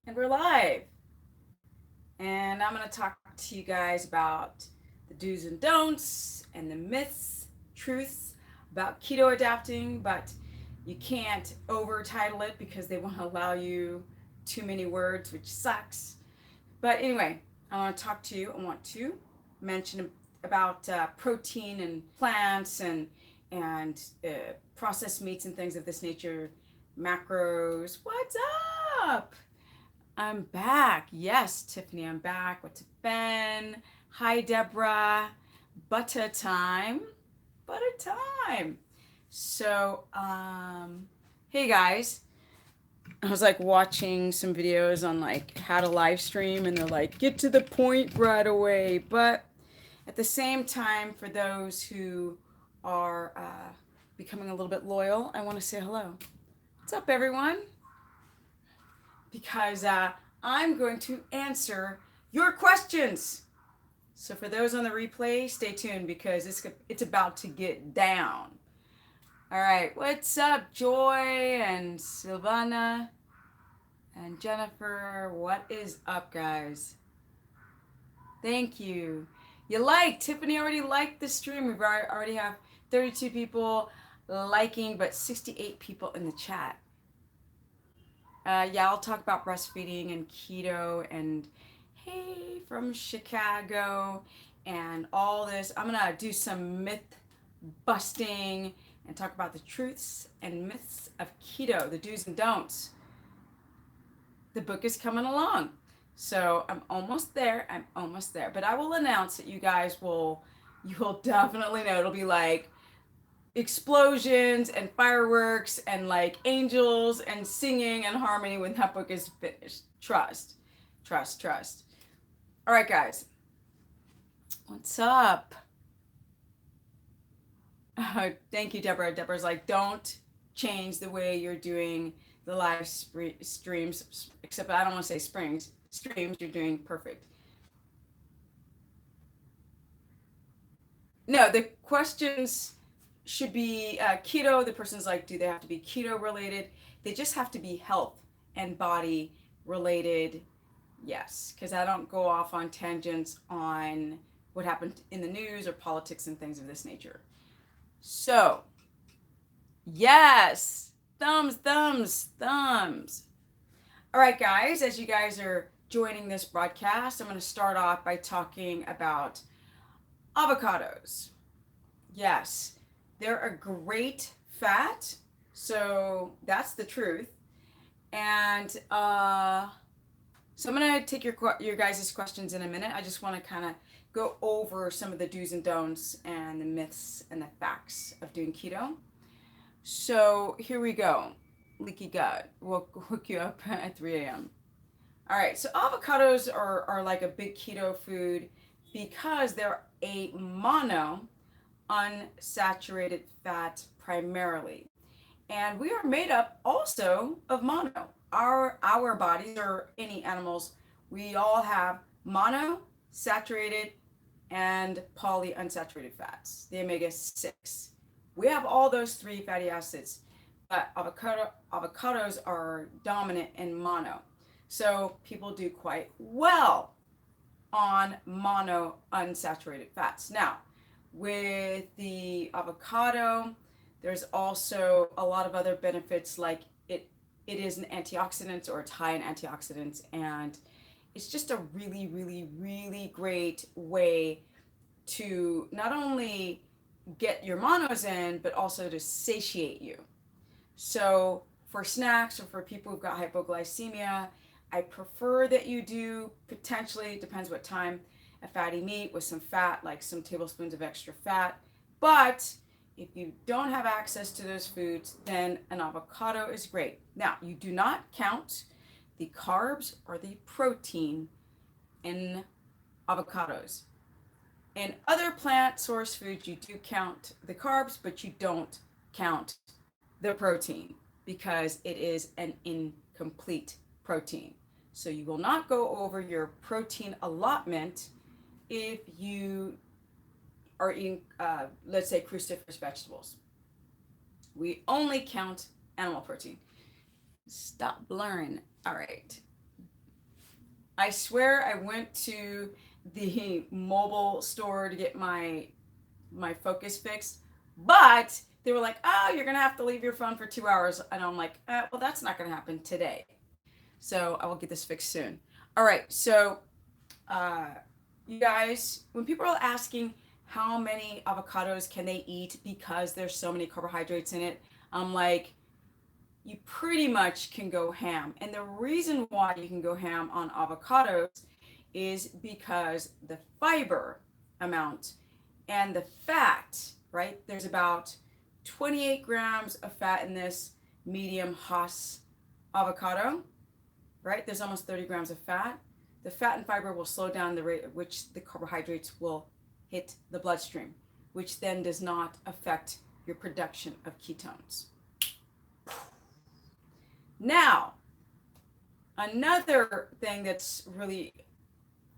And we're live. And I'm going to talk to you guys about the do's and don'ts and the myths, truths about keto adapting, but you can't over title it because they won't allow you too many words, which sucks. But anyway, I want to talk to you. I want to mention about protein and plants and processed meats and things of this nature, macros. What's up? I'm back. Yes, Tiffany, I'm back. What's Ben? Hi, Deborah. Butter time. Butter time. So, hey guys. I was like watching some videos on like how to live stream, and they're like, get to the point right away. But at the same time, for those who are becoming a little bit loyal, I want to say hello. What's up, everyone? Because I'm going to answer your questions. So for those on the replay, stay tuned because it's about to get down. All right, what's up, Joy and Silvana and Jennifer? What is up, guys? Thank you. You liked. Tiffany already liked the stream. We already have 32 people liking, but 68 people in the chat. Yeah, I'll talk about breastfeeding and keto and hey from Chicago and all this. I'm gonna do some myth busting and talk about the truths and myths of keto, the do's and don'ts. The book is coming along. So I'm almost there. But I will announce that you'll definitely know. It'll be like explosions and fireworks and like angels and singing and harmony when that book is finished. Trust. All right, guys. What's up? Thank you, Deborah. Deborah's like, don't change the way you're doing the live streams, except I don't want to say streams. You're doing perfect. No, the questions should be keto. The person's like, do they have to be keto related? They just have to be health and body related. Yes, because I don't go off on tangents on what happened in the news or politics and things of this nature. So, yes, thumbs. All right, guys, as you guys are joining this broadcast, I'm going to start off by talking about avocados. Yes, they're a great fat, so that's the truth. And so I'm gonna take your guys' questions in a minute. I just want to kind of go over some of the do's and don'ts and the myths and the facts of doing keto. So here we go. Leaky gut will hook you up at 3 a.m. All right, so avocados are like a big keto food because they're a mono unsaturated fat primarily. And we are made up also of mono. Our bodies or any animals, we all have mono, saturated, and polyunsaturated fats, the omega-6. We have all those three fatty acids, but avocados are dominant in mono. So people do quite well on mono unsaturated fats. Now, with the avocado, there's also a lot of other benefits, like it is an antioxidant, or it's high in antioxidants, and it's just a really great way to not only get your monos in, but also to satiate you. So for snacks or for people who've got hypoglycemia, I prefer that you do, potentially, depends what time, a fatty meat with some fat, like some tablespoons of extra fat. But if you don't have access to those foods, then an avocado is great. Now, you do not count the carbs or the protein in avocados. In other plant source foods, you do count the carbs, but you don't count the protein because it is an incomplete protein. So you will not go over your protein allotment if you are eating, let's say, cruciferous vegetables. We only count animal protein. Stop blurring. All right. I swear I went to the mobile store to get my focus fixed, but they were like, "Oh, you're gonna have to leave your phone for 2 hours," and I'm like, "Well, that's not gonna happen today." So I will get this fixed soon. All right, so uh, you guys, when people are asking how many avocados can they eat because there's so many carbohydrates in it, I'm like, you pretty much can go ham. And the reason why you can go ham on avocados is because the fiber amount and the fat, right? There's about 28 grams of fat in this medium Hass avocado, right? There's almost 30 grams of fat. The fat and fiber will slow down the rate at which the carbohydrates will hit the bloodstream, which then does not affect your production of ketones. Now, another thing that's really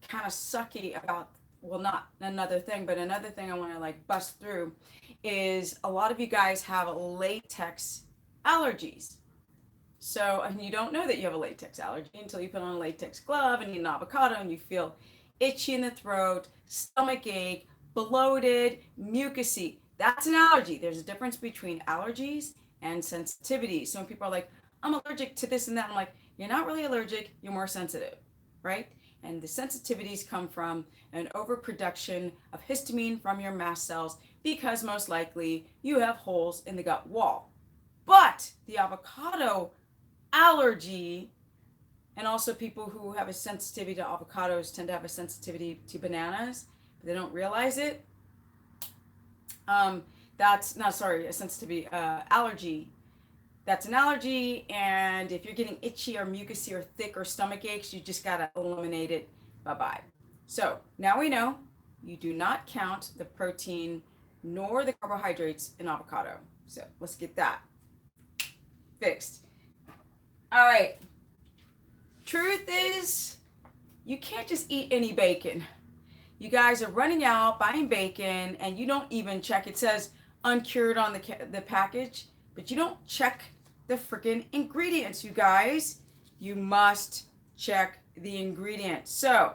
kind of sucky about, well, not another thing, but another thing I want to like bust through is a lot of you guys have latex allergies. So, and you don't know that you have a latex allergy until you put on a latex glove and eat an avocado and you feel itchy in the throat, stomach ache, bloated, mucusy. That's an allergy. There's a difference between allergies and sensitivities. Some people are like, I'm allergic to this and that. I'm like, you're not really allergic, you're more sensitive, right? And the sensitivities come from an overproduction of histamine from your mast cells because most likely you have holes in the gut wall. But the avocado allergy, and also people who have a sensitivity to avocados tend to have a sensitivity to bananas, but they don't realize it. That's not, sorry, a sensitivity, allergy. That's an allergy, and if you're getting itchy or mucusy or thick or stomach aches, you just gotta eliminate it. Bye-bye. So now we know you do not count the protein nor the carbohydrates in avocado. So let's get that fixed. All right. Truth is, you can't just eat any bacon. You guys are running out buying bacon and you don't even check. It says uncured on the package, but you don't check the freaking ingredients, you guys. You must check the ingredients. So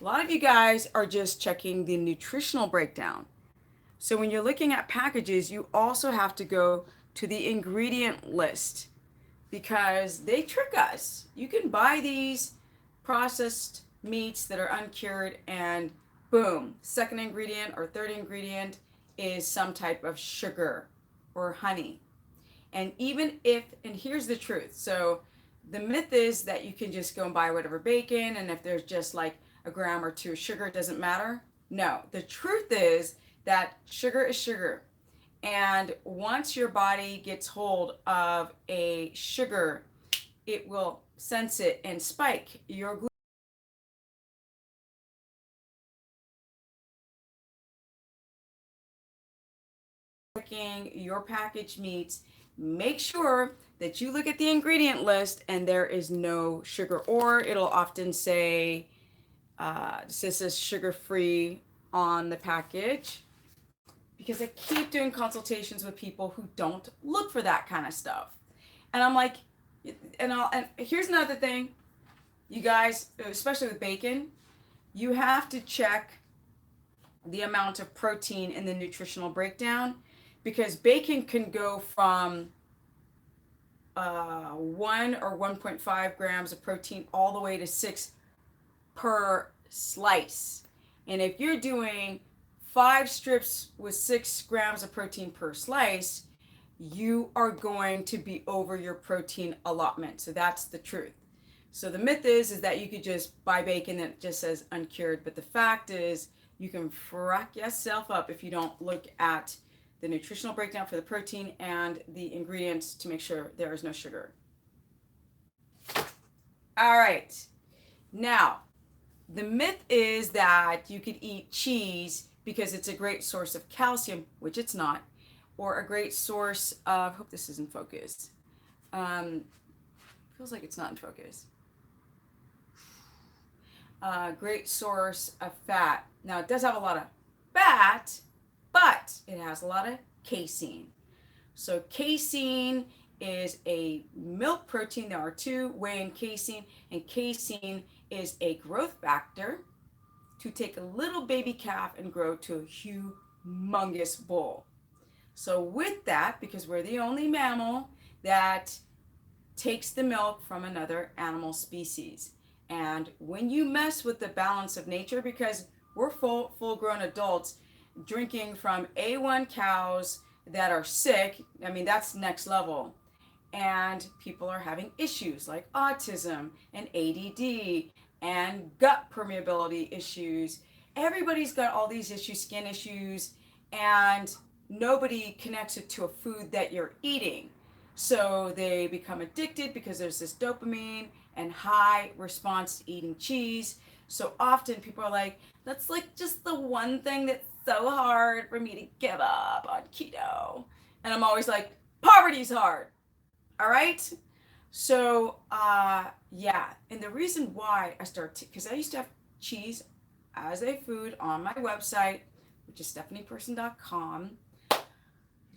a lot of you guys are just checking the nutritional breakdown. So when you're looking at packages, you also have to go to the ingredient list because they trick us. You can buy these processed meats that are uncured and boom, second ingredient or third ingredient is some type of sugar or honey. And even if, and here's the truth. So the myth is that you can just go and buy whatever bacon, and if there's just like a gram or two of sugar, it doesn't matter. No, the truth is that sugar is sugar. And once your body gets hold of a sugar, it will sense it and spike your your packaged meats. Make sure that you look at the ingredient list and there is no sugar, or it'll often say this is sugar free on the package, because I keep doing consultations with people who don't look for that kind of stuff. And I'm like, and here's another thing, you guys, especially with bacon, you have to check the amount of protein in the nutritional breakdown, because bacon can go from 1 or 1.5 grams of protein all the way to 6 per slice. And if you're doing 5 strips with 6 grams of protein per slice, you are going to be over your protein allotment. So that's the truth. So the myth is that you could just buy bacon that just says uncured, but the fact is you can frack yourself up if you don't look at the nutritional breakdown for the protein and the ingredients to make sure there is no sugar. All right. Now, the myth is that you could eat cheese because it's a great source of calcium, which it's not, or a great source of, hope this is in focus. Feels like it's not in focus. Great source of fat. Now, it does have a lot of fat, but it has a lot of casein. So casein is a milk protein. There are two, whey and casein, and casein is a growth factor to take a little baby calf and grow to a humongous bull. So with that, because we're the only mammal that takes the milk from another animal species, and when you mess with the balance of nature, because we're full grown adults drinking from A1 cows that are sick, I mean, that's next level. And people are having issues like autism and ADD and gut permeability issues. Everybody's got all these issues, skin issues, and nobody connects it to a food that you're eating. So they become addicted because there's this dopamine and high response to eating cheese. So often people are like, that's like just the one thing that's so hard for me to give up on keto. And I'm always like, poverty's hard. All right. So, yeah. And the reason why I started, because I used to have cheese as a food on my website, which is stephanieperson.com.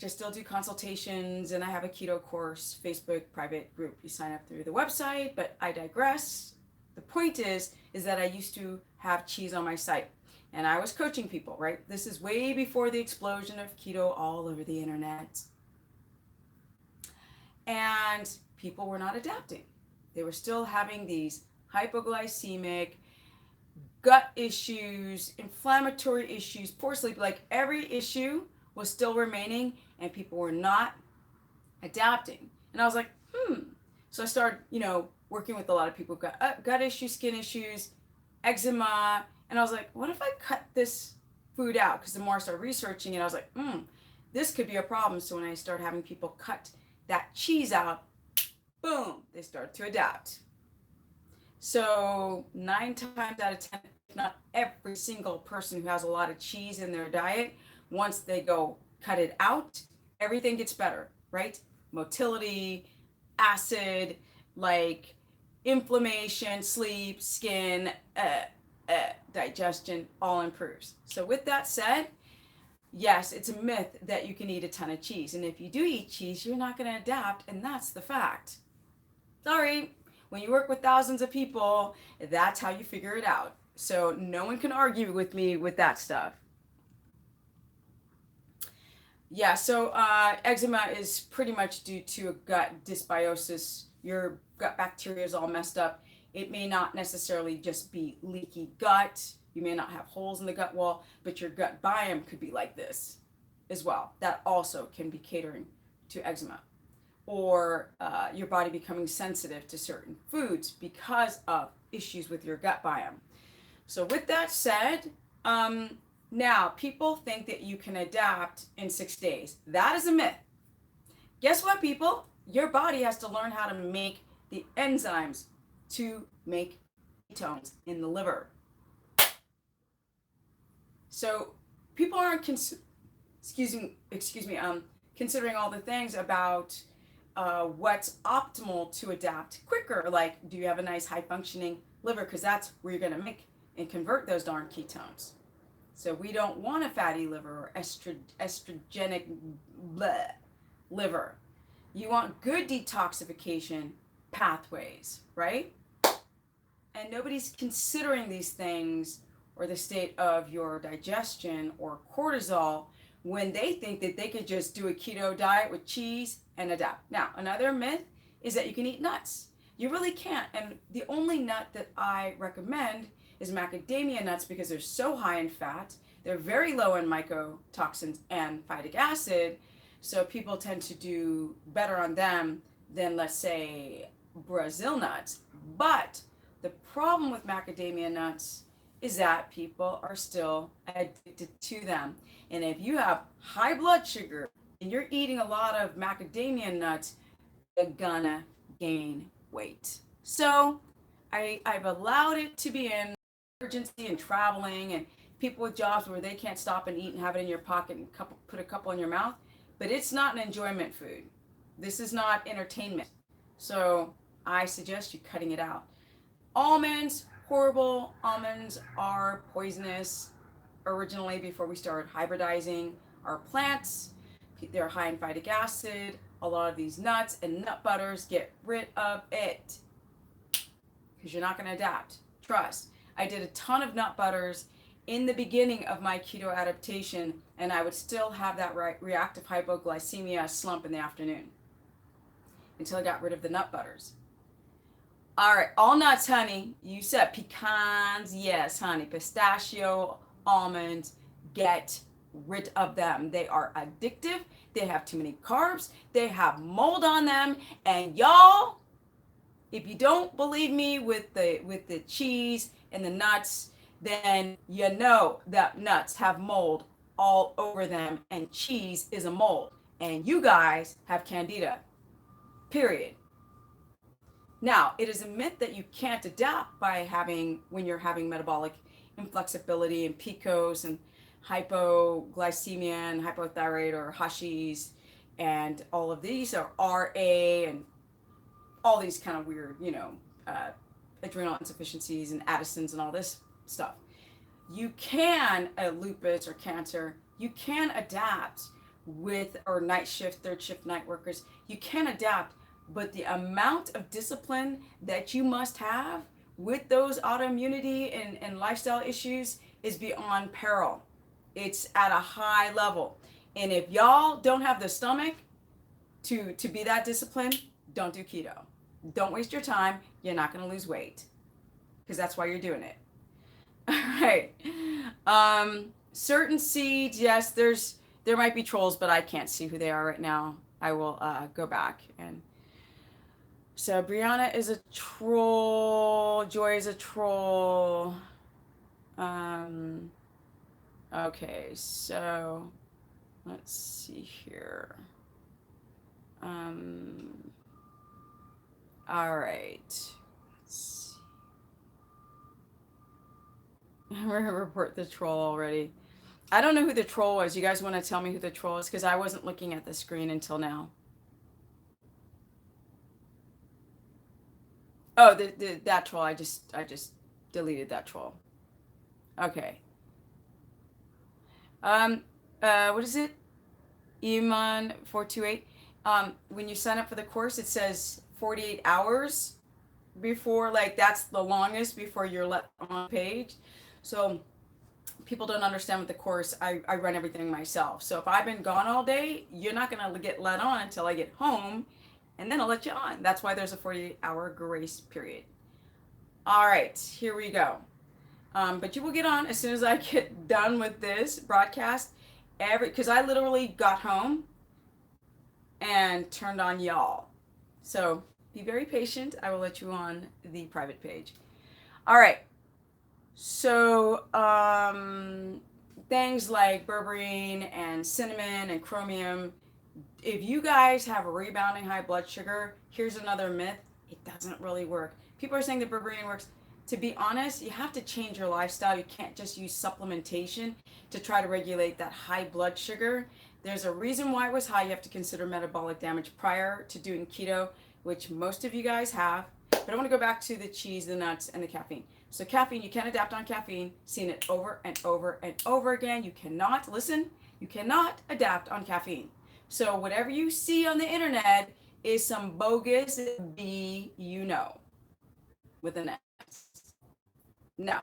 I still do consultations, and I have a keto course, Facebook private group. You sign up through the website, but I digress. The point is that I used to have cheese on my site, and I was coaching people, right? This is way before the explosion of keto all over the internet. And people were not adapting. They were still having these hypoglycemic, gut issues, inflammatory issues, poor sleep, like every issue was still remaining, and people were not adapting. And I was like, So I started, working with a lot of people who've got gut issues, skin issues, eczema. And I was like, what if I cut this food out? Because the more I started researching it, I was like, this could be a problem. So when I started having people cut that cheese out, boom, they start to adapt. So 9 times out of 10, if not every single person who has a lot of cheese in their diet, once they go cut it out, everything gets better, right? Motility, acid, like inflammation, sleep, skin, digestion, all improves. So with that said, yes, it's a myth that you can eat a ton of cheese. And if you do eat cheese, you're not going to adapt, and that's the fact. Sorry, when you work with thousands of people, that's how you figure it out. So no one can argue with me with that stuff. Yeah, so eczema is pretty much due to a gut dysbiosis. Your gut bacteria is all messed up. It may not necessarily just be leaky gut. You may not have holes in the gut wall, but your gut biome could be like this as well. That also can be catering to eczema. Or your body becoming sensitive to certain foods because of issues with your gut biome. So with that said, now people think that you can adapt in 6 days. That is a myth. Guess what, people? Your body has to learn how to make the enzymes to make ketones in the liver. So people aren't considering all the things about what's optimal to adapt quicker. Like, do you have a nice high functioning liver? Because that's where you're going to make and convert those darn ketones. So we don't want a fatty liver or estrogenic liver. You want good detoxification pathways, right? And nobody's considering these things or the state of your digestion or cortisol when they think that they could just do a keto diet with cheese and adapt. Now, another myth is that you can eat nuts. You really can't. And the only nut that I recommend is macadamia nuts because they're so high in fat. They're very low in mycotoxins and phytic acid. So people tend to do better on them than, let's say, Brazil nuts. But the problem with macadamia nuts is that people are still addicted to them. And if you have high blood sugar and you're eating a lot of macadamia nuts, you're gonna gain weight. So I've allowed it to be in emergency and traveling and people with jobs where they can't stop and eat and have it in your pocket and put a couple in your mouth. But it's not an enjoyment food. This is not entertainment. So I suggest you cutting it out. Almonds, horrible. Almonds are poisonous originally before we started hybridizing our plants. They're high in phytic acid. a lot of these nuts and nut butters. Get rid of it because you're not going to adapt. Trust. I did a ton of nut butters in the beginning of my keto adaptation, and I would still have that reactive hypoglycemia slump in the afternoon until I got rid of the nut butters. All right, all nuts, honey. You said pecans, yes, honey. Pistachio, almonds, get rid of them. They are addictive. They have too many carbs. They have mold on them. And y'all, if you don't believe me with the cheese and the nuts, then you know that nuts have mold all over them, and cheese is a mold. And you guys have candida. Period. Now, it is a myth that you can't adapt when you're having metabolic inflexibility and PCOS and hypoglycemia and hypothyroid or Hashis and all of these are RA and all these kind of weird, adrenal insufficiencies and Addison's and all this stuff. You can, lupus or cancer, you can adapt or night shift, third shift night workers, you can adapt, but the amount of discipline that you must have with those autoimmunity and lifestyle issues is beyond peril. It's at a high level. And if y'all don't have the stomach to be that disciplined, don't do keto. Don't waste your time. You're not going to lose weight because that's why you're doing it. All right. Certain seeds, yes, there might be trolls, but I can't see who they are right now. I will go back. And so Brianna is a troll. Joy is a troll. Okay, so let's see here. All right. Let's see. I'm going to report the troll already. I don't know who the troll was. You guys want to tell me who the troll is? Because I wasn't looking at the screen until now. Oh, that troll. I just deleted that troll. Okay. What is it? Iman 428. When you sign up for the course, it says 48 hours before, like that's the longest before you're let on page. So people don't understand with the course. I run everything myself. So if I've been gone all day, you're not going to get let on until I get home, and then I'll let you on. That's why there's a 48-hour grace period. All right, here we go. But you will get on as soon as I get done with this broadcast. Because I literally got home and turned on y'all. So be very patient. I will let you on the private page. All right. So things like berberine and cinnamon and chromium. If you guys have a rebounding high blood sugar, here's another myth. It doesn't really work. People are saying that berberine works. To be honest, you have to change your lifestyle. You can't just use supplementation to try to regulate that high blood sugar. There's a reason why it was high. You have to consider metabolic damage prior to doing keto, which most of you guys have. But I want to go back to the cheese, the nuts, and the caffeine. So caffeine, you can adapt on caffeine. Seen it over and over and over again. You cannot adapt on caffeine. So whatever you see on the internet is some bogus with an S. No.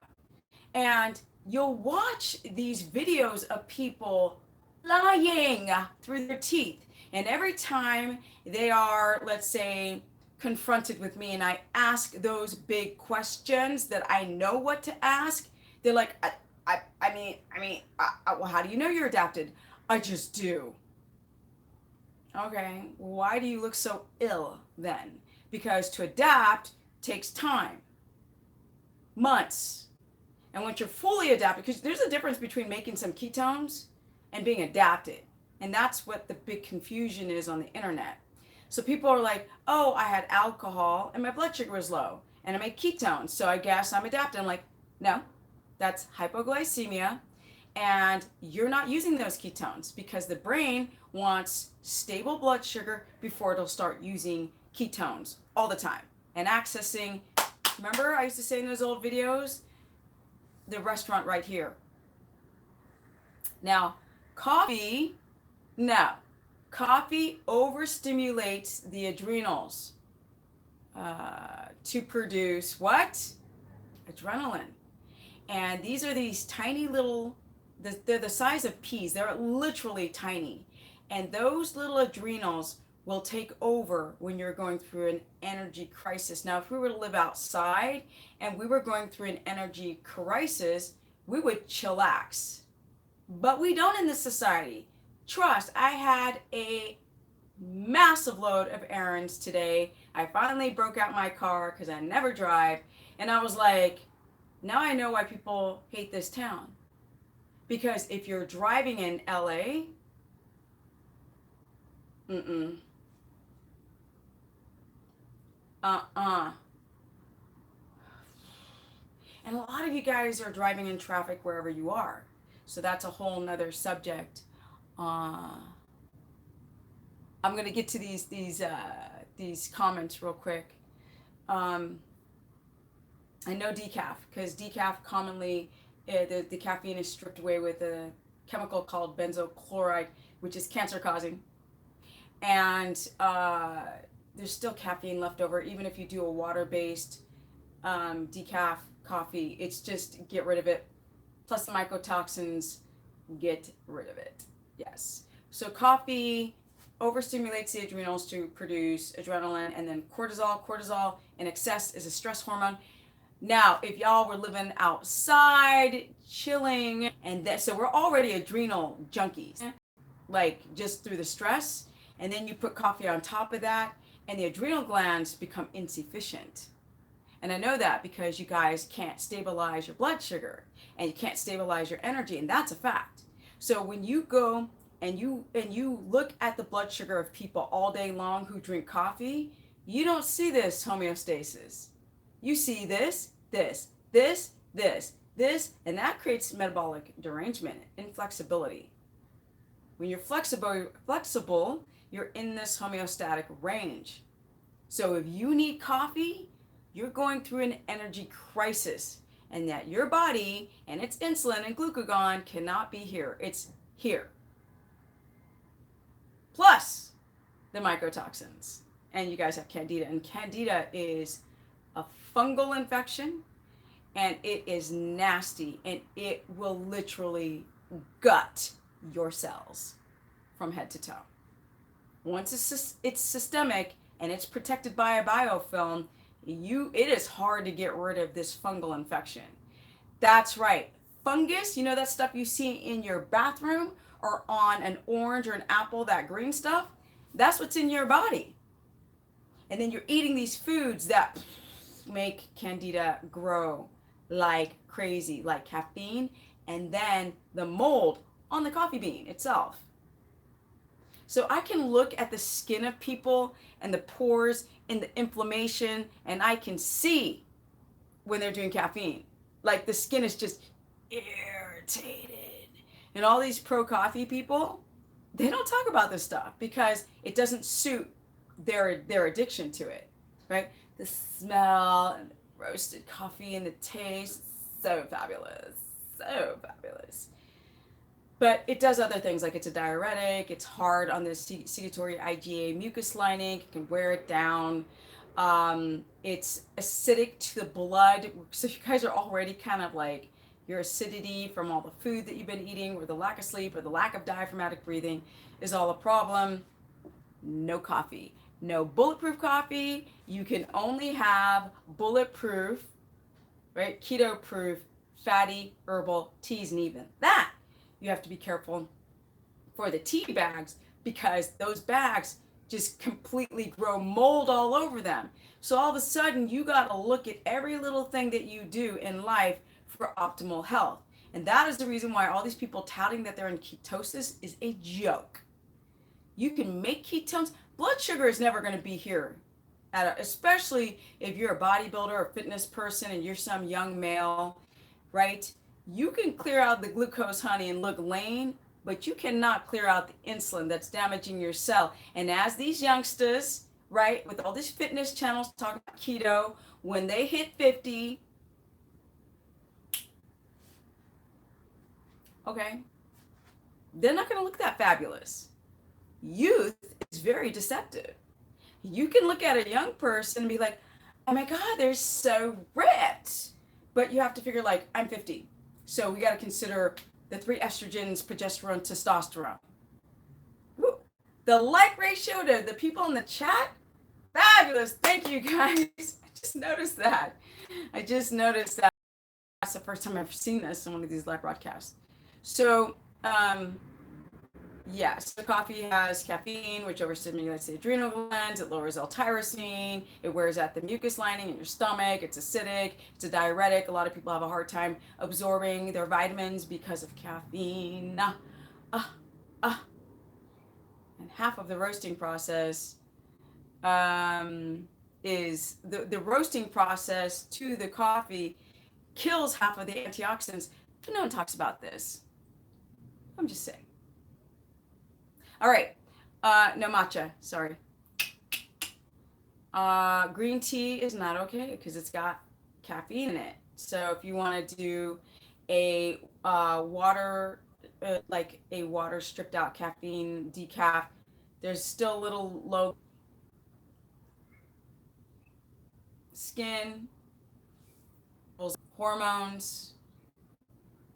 And you'll watch these videos of people lying through their teeth. And every time they are, let's say, confronted with me and I ask those big questions that I know what to ask, they're like, well, how do you know you're adapted? I just do. Okay, why do you look so ill then? Because to adapt takes time, months. And once you're fully adapted, because there's a difference between making some ketones and being adapted. And that's what the big confusion is on the internet. So people are like, oh, I had alcohol and my blood sugar was low and I made ketones, so I guess I'm adapted. I'm like, no, that's hypoglycemia. And you're not using those ketones because the brain wants stable blood sugar before it'll start using ketones all the time and accessing. Remember I used to say in those old videos, the restaurant right here. Now, coffee, no. Coffee overstimulates the adrenals to produce what? Adrenaline. And these are these tiny little, they're the size of peas. They're literally tiny. And those little adrenals will take over when you're going through an energy crisis. Now, if we were to live outside and we were going through an energy crisis, we would chillax. But we don't in this society. Trust, I had a massive load of errands today. I finally broke out my car because I never drive. And I was like, now I know why people hate this town. Because if you're driving in LA, mm-mm, uh-uh. And a lot of you guys are driving in traffic wherever you are. So that's a whole nother subject. Uh, I'm gonna get to these comments real quick. Um, I know decaf because decaf commonly the caffeine is stripped away with a chemical called benzoyl chloride, which is cancer causing, and there's still caffeine left over even if you do a water based decaf coffee. It's just get rid of it. Plus the mycotoxins, get rid of it. Yes. So coffee overstimulates the adrenals to produce adrenaline and then cortisol. Cortisol in excess is a stress hormone. Now, if y'all were living outside, chilling, so we're already adrenal junkies, like just through the stress, and then you put coffee on top of that, and the adrenal glands become insufficient. And I know that because you guys can't stabilize your blood sugar, and you can't stabilize your energy, and that's a fact. So when you go and you look at the blood sugar of people all day long who drink coffee, you don't see this homeostasis. You see this, and that creates metabolic derangement, inflexibility. When you're flexible, you're in this homeostatic range. So if you need coffee, you're going through an energy crisis, and that your body and its insulin and glucagon cannot be here. It's here. Plus the mycotoxins. And you guys have candida, and candida is a fungal infection, and it is nasty, and it will literally gut your cells from head to toe. Once it's systemic and it's protected by a biofilm, it is hard to get rid of this fungal infection. That's right. Fungus, you know that stuff you see in your bathroom or on an orange or an apple, that green stuff? That's what's in your body. And then you're eating these foods that make candida grow like crazy, like caffeine, and then the mold on the coffee bean itself. So I can look at the skin of people and the pores and the inflammation, and I can see when they're doing caffeine. Like the skin is just irritated. And all these pro coffee people, they don't talk about this stuff because it doesn't suit their addiction to it, right? The smell and the roasted coffee and the taste, so fabulous, so fabulous. But it does other things, like it's a diuretic, it's hard on the secretory IgA mucus lining, it can wear it down. It's acidic to the blood, so you guys are already kind of like, your acidity from all the food that you've been eating, or the lack of sleep, or the lack of diaphragmatic breathing is all a problem. No coffee. No bulletproof coffee. You can only have bulletproof, right? Keto proof, fatty, herbal teas, and even that you have to be careful for the tea bags because those bags just completely grow mold all over them. So all of a sudden you got to look at every little thing that you do in life for optimal health. And that is the reason why all these people touting that they're in ketosis is a joke. You can make ketones. Blood sugar is never going to be here, especially if you're a bodybuilder or fitness person and you're some young male, right? You can clear out the glucose, honey, and look lean, but you cannot clear out the insulin that's damaging your cell. And as these youngsters, right, with all these fitness channels talking about keto, when they hit 50, okay, they're not going to look that fabulous. youth is very deceptive. You can look at a young person and be like, oh my God, they're so ripped. But you have to figure, like, I'm 50. So we got to consider the three estrogens, progesterone, testosterone. Woo. The like ratio to the people in the chat, fabulous. Thank you guys. I just noticed that. That's the first time I've ever seen this in one of these live broadcasts. So, yes, the coffee has caffeine, which overstimulates the adrenal glands. It lowers L-tyrosine. It wears out the mucus lining in your stomach. It's acidic. It's a diuretic. A lot of people have a hard time absorbing their vitamins because of caffeine. And half of the roasting process is the roasting process to the coffee kills half of the antioxidants. But no one talks about this. I'm just saying. All right. No matcha. Sorry. Green tea is not okay because it's got caffeine in it. So if you want to do a water, like a water stripped out caffeine decaf, there's still a little low skin, hormones,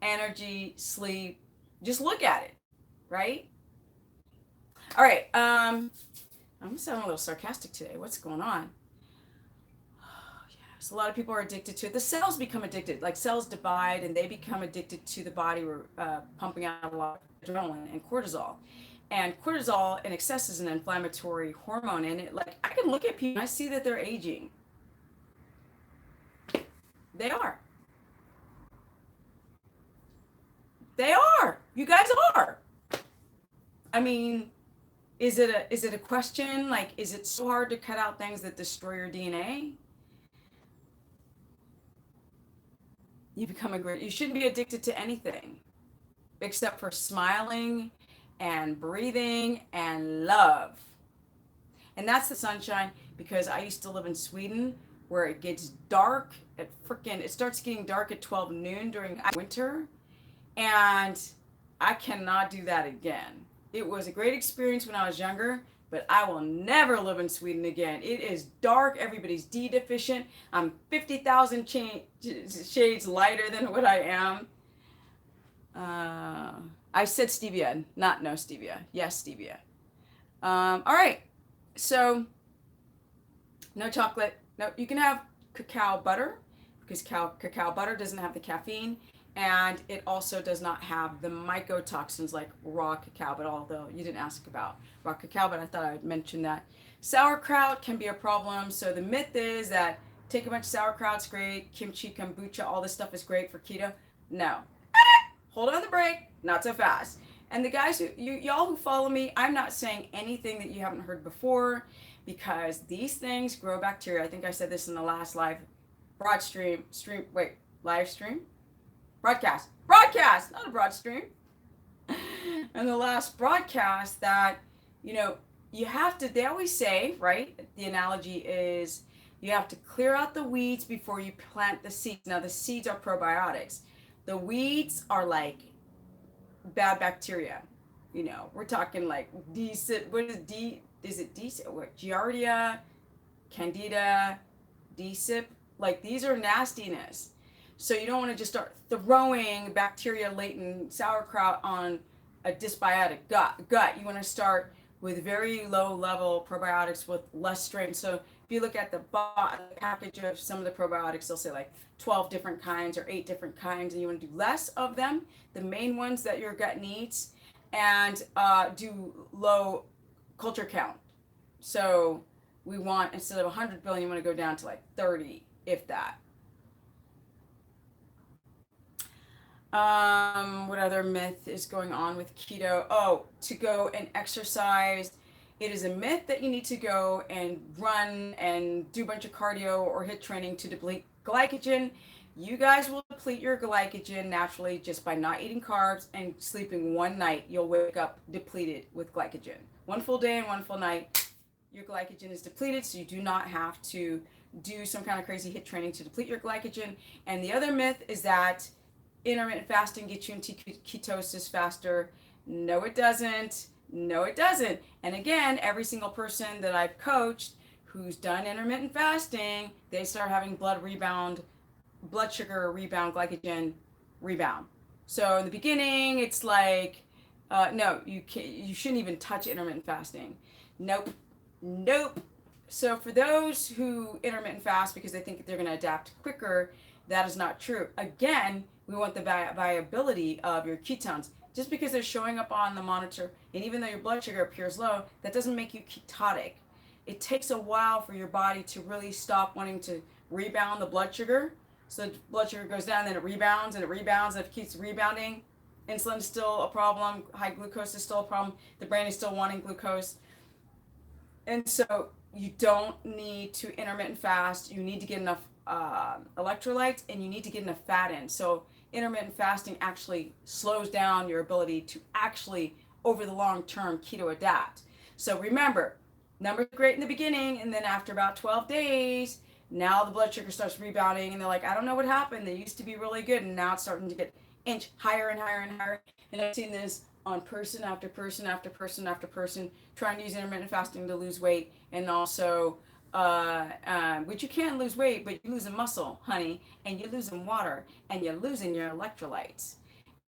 energy, sleep. Just look at it, right? All right. I'm sounding a little sarcastic today. What's going on? Oh, yes. A lot of people are addicted to it. The cells become addicted. Like cells divide and they become addicted to the body. We're pumping out a lot of adrenaline and cortisol. And cortisol in excess is an inflammatory hormone. And it, like, I can look at people and I see that they're aging. They are. They are. You guys are. I mean, is it a question? Like, is it so hard to cut out things that destroy your DNA? You shouldn't be addicted to anything except for smiling and breathing and love. And that's the sunshine, because I used to live in Sweden where it gets dark it starts getting dark at 12 noon during winter. And I cannot do that again. It was a great experience when I was younger, but I will never live in Sweden again. It is dark. Everybody's D deficient. I'm 50,000 shades lighter than what I am. I said stevia, not no stevia. Yes, stevia. All right. So, no chocolate. No, you can have cacao butter because cacao butter doesn't have the caffeine. And it also does not have the mycotoxins like raw cacao, but although you didn't ask about raw cacao, but I thought I would mention that. Sauerkraut can be a problem. So the myth is that take a bunch of sauerkraut's great, kimchi, kombucha, all this stuff is great for keto. No. Hold on the break. Not so fast. And the guys y'all who follow me, I'm not saying anything that you haven't heard before, because these things grow bacteria. I think I said this in the last live live stream? Broadcast, not a broad stream. And the last broadcast that, you have to, they always say, right? The analogy is you have to clear out the weeds before you plant the seeds. Now, the seeds are probiotics. The weeds are like bad bacteria. We're talking like Giardia, Candida, DSIP. Like, these are nastiness. So you don't want to just start throwing bacteria-laden sauerkraut on a dysbiotic gut. You want to start with very low-level probiotics with less strain. So if you look at the package of some of the probiotics, they'll say like 12 different kinds or 8 different kinds, and you want to do less of them, the main ones that your gut needs, and do low culture count. So we want, instead of 100 billion, you want to go down to like 30, if that. What other myth is going on with keto? Oh, to go and exercise. It is a myth that you need to go and run and do a bunch of cardio or HIIT training to deplete glycogen. You guys will deplete your glycogen naturally just by not eating carbs and sleeping one night. You'll wake up depleted with glycogen. One full day and one full night, your glycogen is depleted, so you do not have to do some kind of crazy HIIT training to deplete your glycogen. And the other myth is that intermittent fasting gets you into ketosis faster. No, it doesn't. No, it doesn't. And again, every single person that I've coached who's done intermittent fasting, they start having blood sugar rebound, glycogen rebound. So in the beginning, it's like, no, you shouldn't even touch intermittent fasting. Nope, nope. So for those who intermittent fast because they think they're going to adapt quicker, that is not true. Again, we want the viability of your ketones. Just because they're showing up on the monitor, and even though your blood sugar appears low, that doesn't make you ketotic. It takes a while for your body to really stop wanting to rebound the blood sugar. So the blood sugar goes down, then it rebounds and it rebounds, and if it keeps rebounding, insulin is still a problem, high glucose is still a problem, the brain is still wanting glucose. And so you don't need to intermittent fast. You need to get enough electrolytes, and you need to get enough fat in. So intermittent fasting actually slows down your ability to actually, over the long term, keto adapt. So remember, numbers are great in the beginning, and then after about 12 days, now the blood sugar starts rebounding, and they're like, I don't know what happened. They used to be really good, and now it's starting to get inch higher and higher and higher. And I've seen this on person after person after person after person trying to use intermittent fasting to lose weight, and also which you can lose weight, but you're losing muscle, honey, and you're losing water, and you're losing your electrolytes.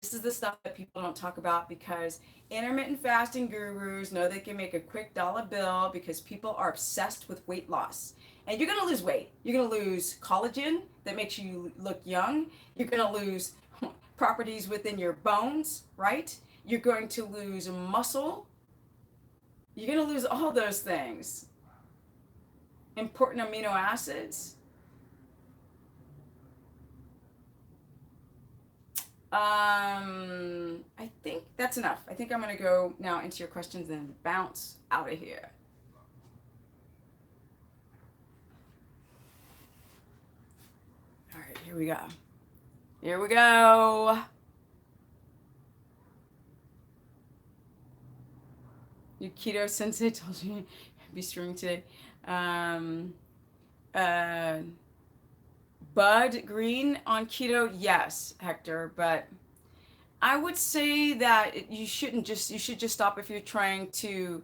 This is the stuff that people don't talk about because intermittent fasting gurus know they can make a quick dollar bill because people are obsessed with weight loss. And you're going to lose weight. You're going to lose collagen that makes you look young. You're going to lose properties within your bones, right? You're going to lose muscle. You're going to lose all those things. Important amino acids. I think that's enough. I think I'm going to go now into your questions and bounce out of here. All right, here we go. Here we go. Your keto sensei told you to be streaming today. Bud Green on keto, yes, Hector, but I would say that you should just stop if you're trying to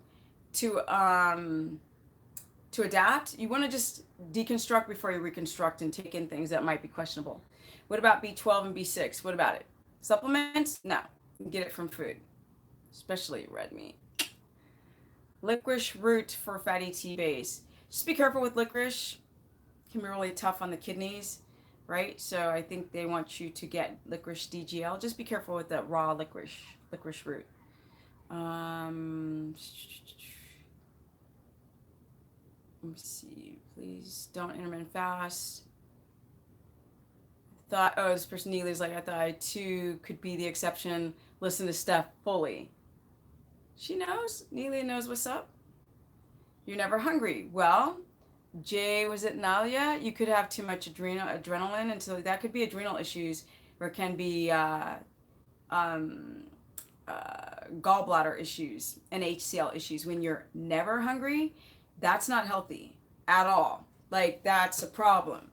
adapt. You want to just deconstruct before you reconstruct and take in things that might be questionable. What about B12 and B6? What about it? Supplements? No, get it from food, especially red meat. Licorice root for fatty T base. Just be careful with licorice. It can be really tough on the kidneys, right? So I think they want you to get licorice DGL. Just be careful with that raw licorice root. Let me see. Please don't intermittent fast. This person Neely's like, I thought I too could be the exception. Listen to Steph fully. She knows. Neely knows what's up. You're never hungry. Well, Jay, was it Nalia? You could have too much adrenaline, and so that could be adrenal issues, or it can be gallbladder issues and HCl issues. When you're never hungry, that's not healthy at all. Like, that's a problem.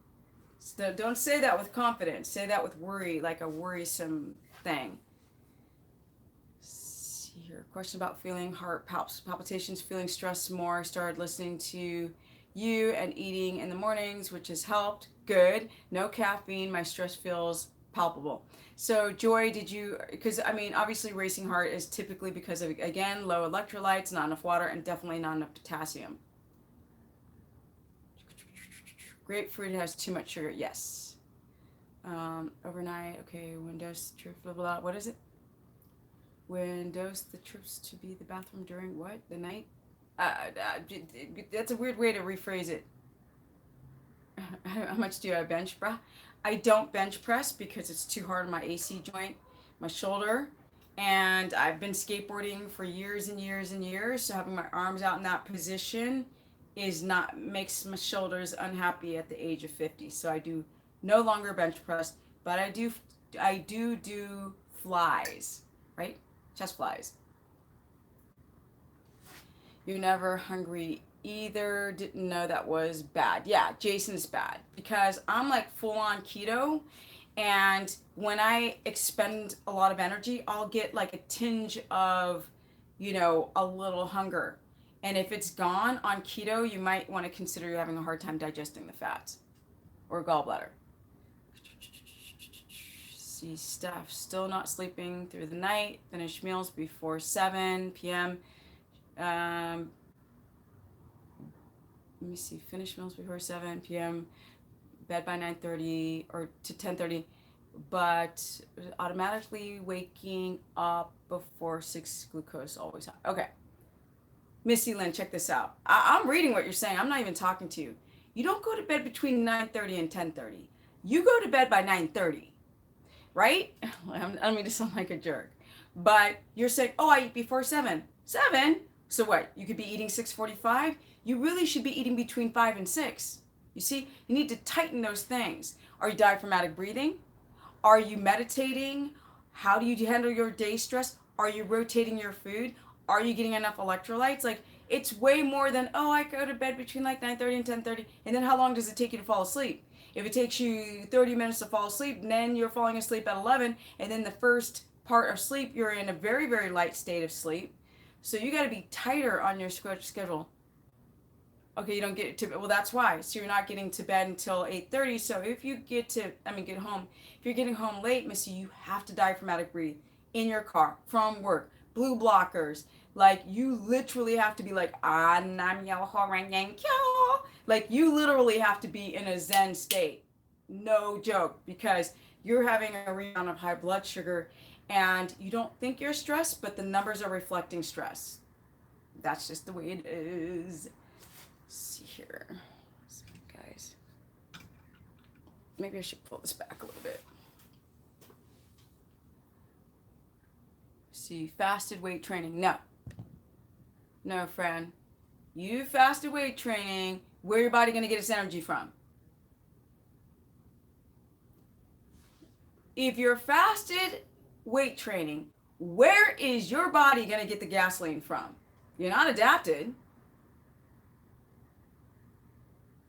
So don't say that with confidence. Say that with worry, like a worrisome thing. Your question about feeling heart palpitations, feeling stressed more. I started listening to you and eating in the mornings, which has helped. Good. No caffeine. My stress feels palpable. So Joy, because I mean, obviously racing heart is typically because of, again, low electrolytes, not enough water, and definitely not enough potassium. Grapefruit has too much sugar. Yes. Overnight. Okay. Windows. Blah, blah, blah. What is it? When dose the trips to be the bathroom during what? The night? That's a weird way to rephrase it. How much do I bench press? I don't bench press because it's too hard on my AC joint, my shoulder. And I've been skateboarding for years and years and years. So having my arms out in that position makes my shoulders unhappy at the age of 50. So I do no longer bench press, but I do flies, right? Chest flies. You're never hungry either. Didn't know that was bad. Yeah, Jason's bad because I'm like full on keto, and when I expend a lot of energy, I'll get like a tinge of a little hunger. And if it's gone on keto, you might want to consider you're having a hard time digesting the fats or gallbladder. See stuff. Still not sleeping through the night. Finish meals before 7 p.m. Um, Let me see. Finish meals before 7 p.m. Bed by 9:30 or to 10:30, but automatically waking up before 6, glucose always high. Okay. Missy Lynn, check this out. I'm reading what you're saying. I'm not even talking to you. You don't go to bed between 9:30 and 10:30. You go to bed by 9:30, right? I don't mean to sound like a jerk, but you're saying, oh, I eat before 7. 7? So what? You could be eating 6:45. You really should be eating between 5 and 6. You see, you need to tighten those things. Are you diaphragmatic breathing? Are you meditating? How do you handle your day stress? Are you rotating your food? Are you getting enough electrolytes? Like, it's way more than, oh, I go to bed between like 9:30 and 10:30. And then how long does it take you to fall asleep? If it takes you 30 minutes to fall asleep, then you're falling asleep at 11. And then the first part of sleep, you're in a very, very light state of sleep. So you got to be tighter on your schedule. Okay, you don't get to, well, that's why. So you're not getting to bed until 8:30. So if you get home, if you're getting home late, Missy, you have to diaphragmatic breathe in your car, from work, blue blockers. Like, you literally have to be like, like, you literally have to be in a Zen state. No joke, because you're having a rebound of high blood sugar and you don't think you're stressed, but the numbers are reflecting stress. That's just the way it is. See here, guys. Maybe I should pull this back a little bit. See, fasted weight training. No, friend. You fasted weight training. Where your body going to get its energy from? If you're fasted weight training, where is your body going to get the gasoline from? You're not adapted.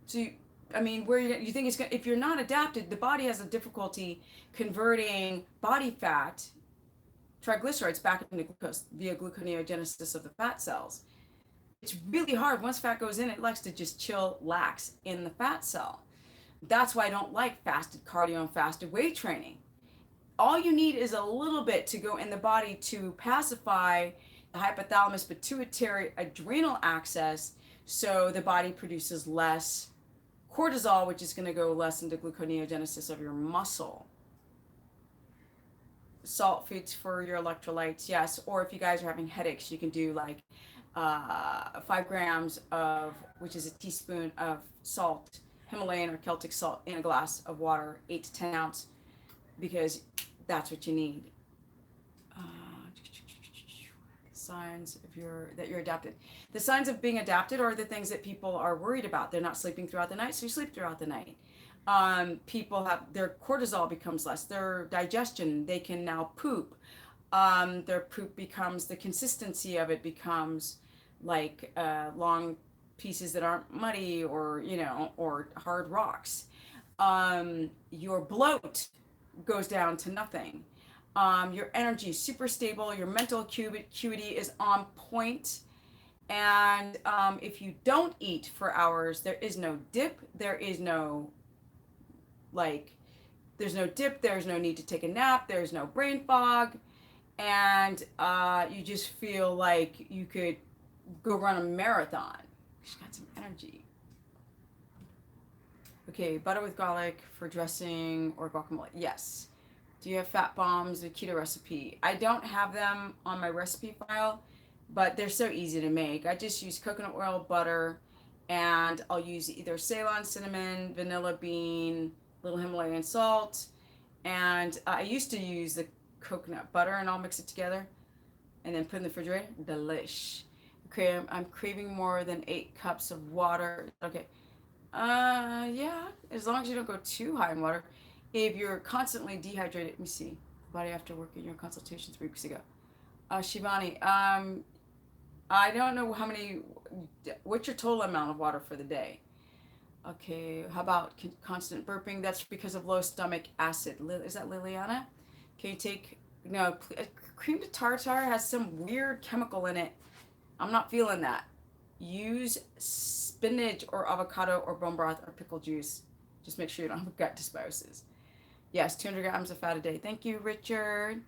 So, where you think it's going to, if you're not adapted, the body has a difficulty converting body fat, triglycerides, back into glucose via gluconeogenesis of the fat cells. It's really hard. Once fat goes in, it likes to just chill, lax in the fat cell. That's why I don't like fasted cardio and fasted weight training. All you need is a little bit to go in the body to pacify the hypothalamus pituitary adrenal axis, so the body produces less cortisol, which is going to go less into gluconeogenesis of your muscle. Salt foods for your electrolytes, yes. Or if you guys are having headaches, you can do like 5 grams of, which is a teaspoon of salt, Himalayan or Celtic salt, in a glass of water, 8 to 10 ounce, because that's what you need. Signs of that you're adapted. The signs of being adapted are the things that people are worried about. They're not sleeping throughout the night, so you sleep throughout the night. People have, their cortisol becomes less, their digestion, they can now poop. Their poop becomes, the consistency of it becomes like long pieces that aren't muddy or or hard rocks. Your bloat goes down to nothing. Your energy is super stable. Your mental acuity is on point. And if you don't eat for hours, there is no dip. There's no dip. There's no need to take a nap. There's no brain fog. And you just feel like you could go run a marathon. She's got some energy. Okay, butter with garlic for dressing or guacamole. Yes. Do you have fat bombs, a keto recipe? I don't have them on my recipe file, but they're so easy to make. I just use coconut oil, butter, and I'll use either Ceylon cinnamon, vanilla bean, little Himalayan salt, and I used to use the coconut butter, and I'll mix it together and then put in the refrigerator. Delish. Okay, I'm craving more than 8 cups of water. Okay. Yeah, as long as you don't go too high in water. If you're constantly dehydrated, let me see, body after working your consultation 3 weeks ago. Shivani, I don't know what's your total amount of water for the day? Okay, how about constant burping? That's because of low stomach acid. Is that Liliana? Can you take no, cream de tartare has some weird chemical in it. I'm not feeling that. Use spinach or avocado or bone broth or pickle juice. Just make sure you don't have gut dysbiosis. Yes, 200 grams of fat a day. Thank you, Richard.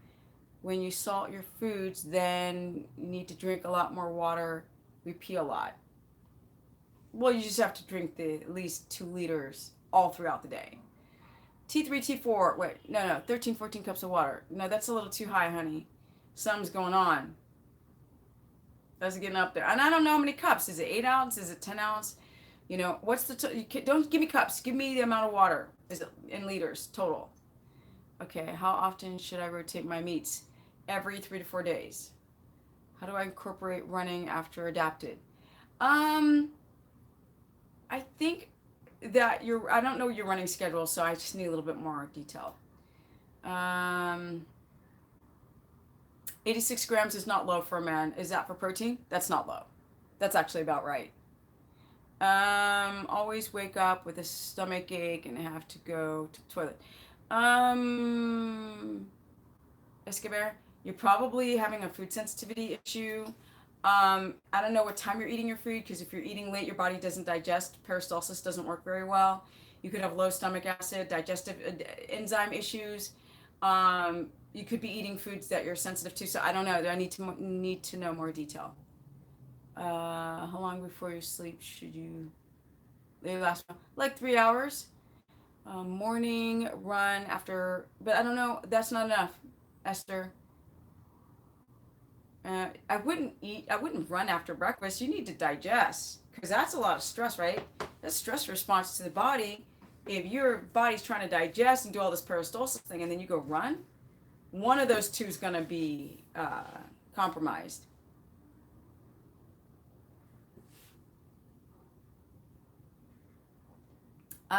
When you salt your foods, then you need to drink a lot more water. We pee a lot. Well, you just have to drink at least 2 liters all throughout the day. T3, T4, wait, no, 13, 14 cups of water. No, that's a little too high, honey. Something's going on. That's getting up there. And I don't know how many cups. Is it 8 ounce? Is it 10 ounce? You know, what's the, don't give me cups. Give me the amount of water. Is it in liters total? Okay, how often should I rotate my meats? Every 3 to 4 days. How do I incorporate running after adapted? I think that I don't know your running schedule, so I just need a little bit more detail. 86 grams is not low for a man. Is that for protein? That's not low. That's actually about right. Always wake up with a stomach ache and have to go to the toilet. Escobar, you're probably having a food sensitivity issue. I don't know what time you're eating your food, because if you're eating late, your body doesn't digest. Peristalsis doesn't work very well. You could have low stomach acid, digestive enzyme issues. You could be eating foods that you're sensitive to. So I don't know. I need to know more detail. How long before you sleep should you? They last like 3 hours. Morning run after, but I don't know. That's not enough, Esther. I wouldn't run after breakfast. You need to digest, because that's a lot of stress, right? That's stress response to the body. If your body's trying to digest and do all this peristalsis thing, and then you go run, one of those two is going to be compromised.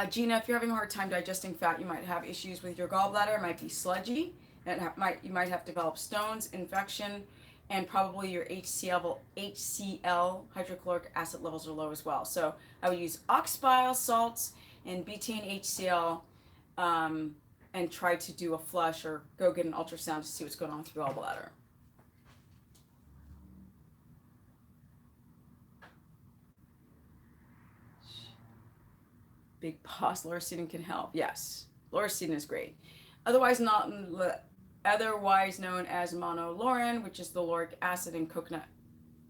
Gina, if you're having a hard time digesting fat, you might have issues with your gallbladder. It might be sludgy. You might have developed stones, infection, and probably your HCl, hydrochloric acid levels, are low as well. So I would use ox bile salts and betaine HCl, and try to do a flush or go get an ultrasound to see what's going on with your gallbladder. Big pause. Lauricidin can help. Yes, lauricidin is great. Otherwise known as monolaurin, which is the lauric acid in coconut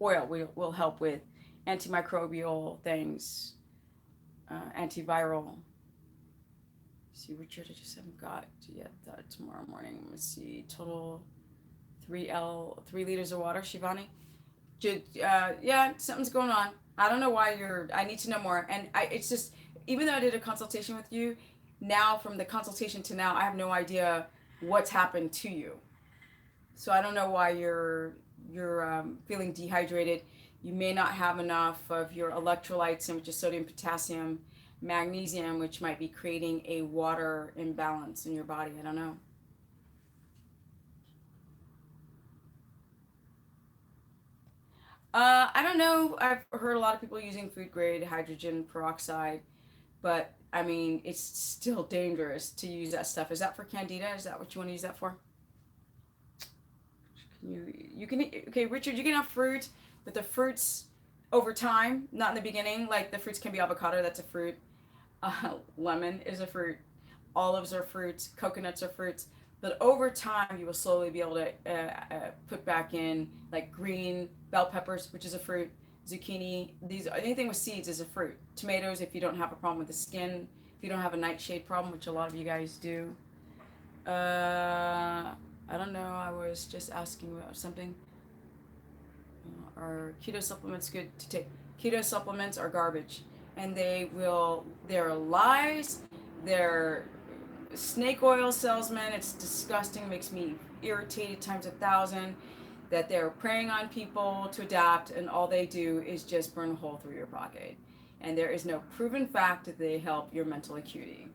oil, will help with antimicrobial things, antiviral. See, Richard, I just haven't got to yet that tomorrow morning. Let's see, total 3 liters of water, Shivani. Yeah, something's going on. I don't know why I need to know more. And it's just, even though I did a consultation with you, now from the consultation to now, I have no idea what's happened to you. So I don't know why you're feeling dehydrated. You may not have enough of your electrolytes, which is sodium, potassium, magnesium, which might be creating a water imbalance in your body. I don't know. I don't know. I've heard a lot of people using food grade hydrogen peroxide, but I mean, it's still dangerous to use that stuff. Is that for candida? Is that what you want to use that for? You can okay, Richard. You can have fruit, but the fruits over time, not in the beginning. Like the fruits can be avocado. That's a fruit. Lemon is a fruit. Olives are fruits. Coconuts are fruits. But over time, you will slowly be able to put back in like green bell peppers, which is a fruit, zucchini. Anything with seeds is a fruit. Tomatoes, if you don't have a problem with the skin, if you don't have a nightshade problem, which a lot of you guys do. I don't know. I was just asking about something. Are keto supplements good to take? Keto supplements are garbage, and they're lies. They're snake oil salesmen. It's disgusting. It makes me irritated times 1,000 that they're preying on people to adapt, and all they do is just burn a hole through your pocket. And there is no proven fact that they help your mental acuity.